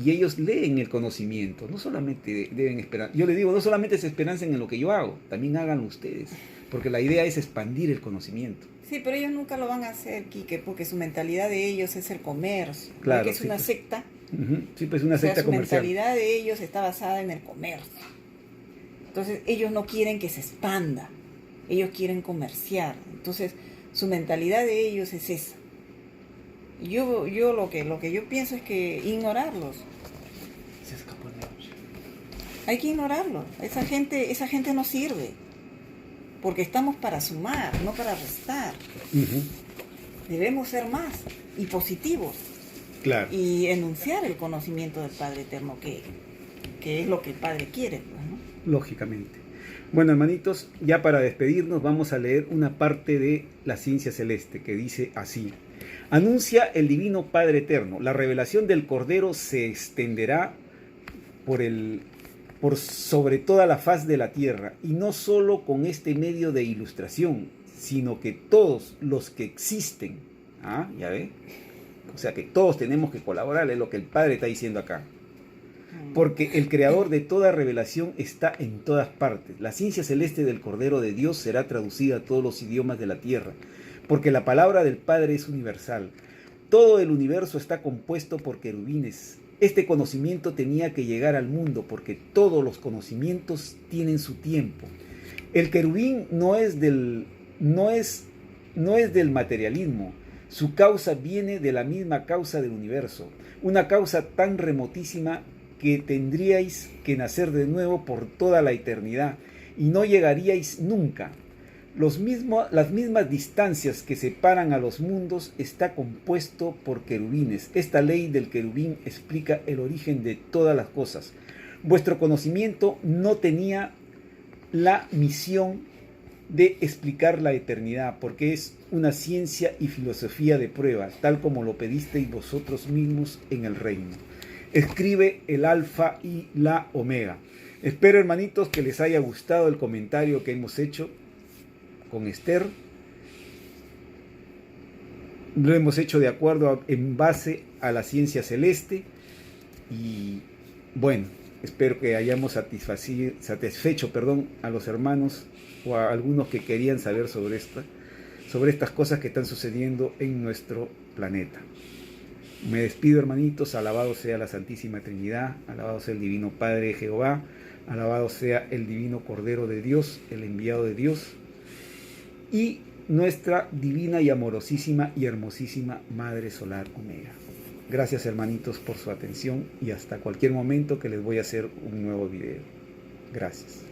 Y ellos leen el conocimiento, no solamente deben esperar. Yo les digo, no solamente se esperancen en lo que yo hago, también háganlo ustedes, porque la idea es expandir el conocimiento. Sí, pero ellos nunca lo van a hacer, Quique, porque su mentalidad de ellos es el comercio. Claro, Porque es sí, una pues. secta. Ujú. Sí, pues una O sea, secta su comercial. mentalidad de ellos está basada en el comercio. Entonces, ellos no quieren que se expanda. Ellos quieren comerciar. Entonces, su mentalidad de ellos es esa. Yo lo que yo pienso es que ignorarlos. Se escapó el negocio. Hay que ignorarlos. Esa gente no sirve. Porque estamos para sumar, no para restar. Ujú. Debemos ser más y positivos. Claro. Y enunciar el conocimiento del Padre Eterno, que es lo que el Padre quiere, pues, ¿no? Lógicamente. Bueno, hermanitos, ya para despedirnos vamos a leer una parte de La Ciencia Celeste que dice así: Anuncia el Divino Padre Eterno. La revelación del Cordero se extenderá por sobre toda la faz de la tierra, y no solo con este medio de ilustración, sino que todos los que existen, ¿ya ve? O sea que todos tenemos que colaborar, es lo que el Padre está diciendo acá. Porque el creador de toda revelación está en todas partes. La ciencia celeste del Cordero de Dios será traducida a todos los idiomas de la tierra, porque la palabra del Padre es universal. Todo el universo está compuesto por querubines. Este conocimiento tenía que llegar al mundo, porque todos los conocimientos tienen su tiempo. El querubín no es del materialismo. Su causa viene de la misma causa del universo, una causa tan remotísima que tendríais que nacer de nuevo por toda la eternidad y no llegaríais nunca. Las mismas distancias que separan a los mundos está compuesto por querubines. Esta ley del querubín explica el origen de todas las cosas. Vuestro conocimiento no tenía la misión de explicar la eternidad, porque es una ciencia y filosofía de prueba, tal como lo pedisteis vosotros mismos en el reino. Escribe el Alfa y la Omega. Espero, hermanitos, que les haya gustado el comentario que hemos hecho con Esther. Lo hemos hecho de acuerdo en base a la ciencia celeste, y bueno, espero que hayamos satisfecho a los hermanos o a algunos que querían saber sobre estas cosas que están sucediendo en nuestro planeta. Me despido, hermanitos. Alabado sea la Santísima Trinidad, alabado sea el Divino Padre Jehová, alabado sea el Divino Cordero de Dios, el enviado de Dios, y nuestra divina y amorosísima y hermosísima Madre Solar Omega. Gracias, hermanitos, por su atención, y hasta cualquier momento que les voy a hacer un nuevo video. Gracias.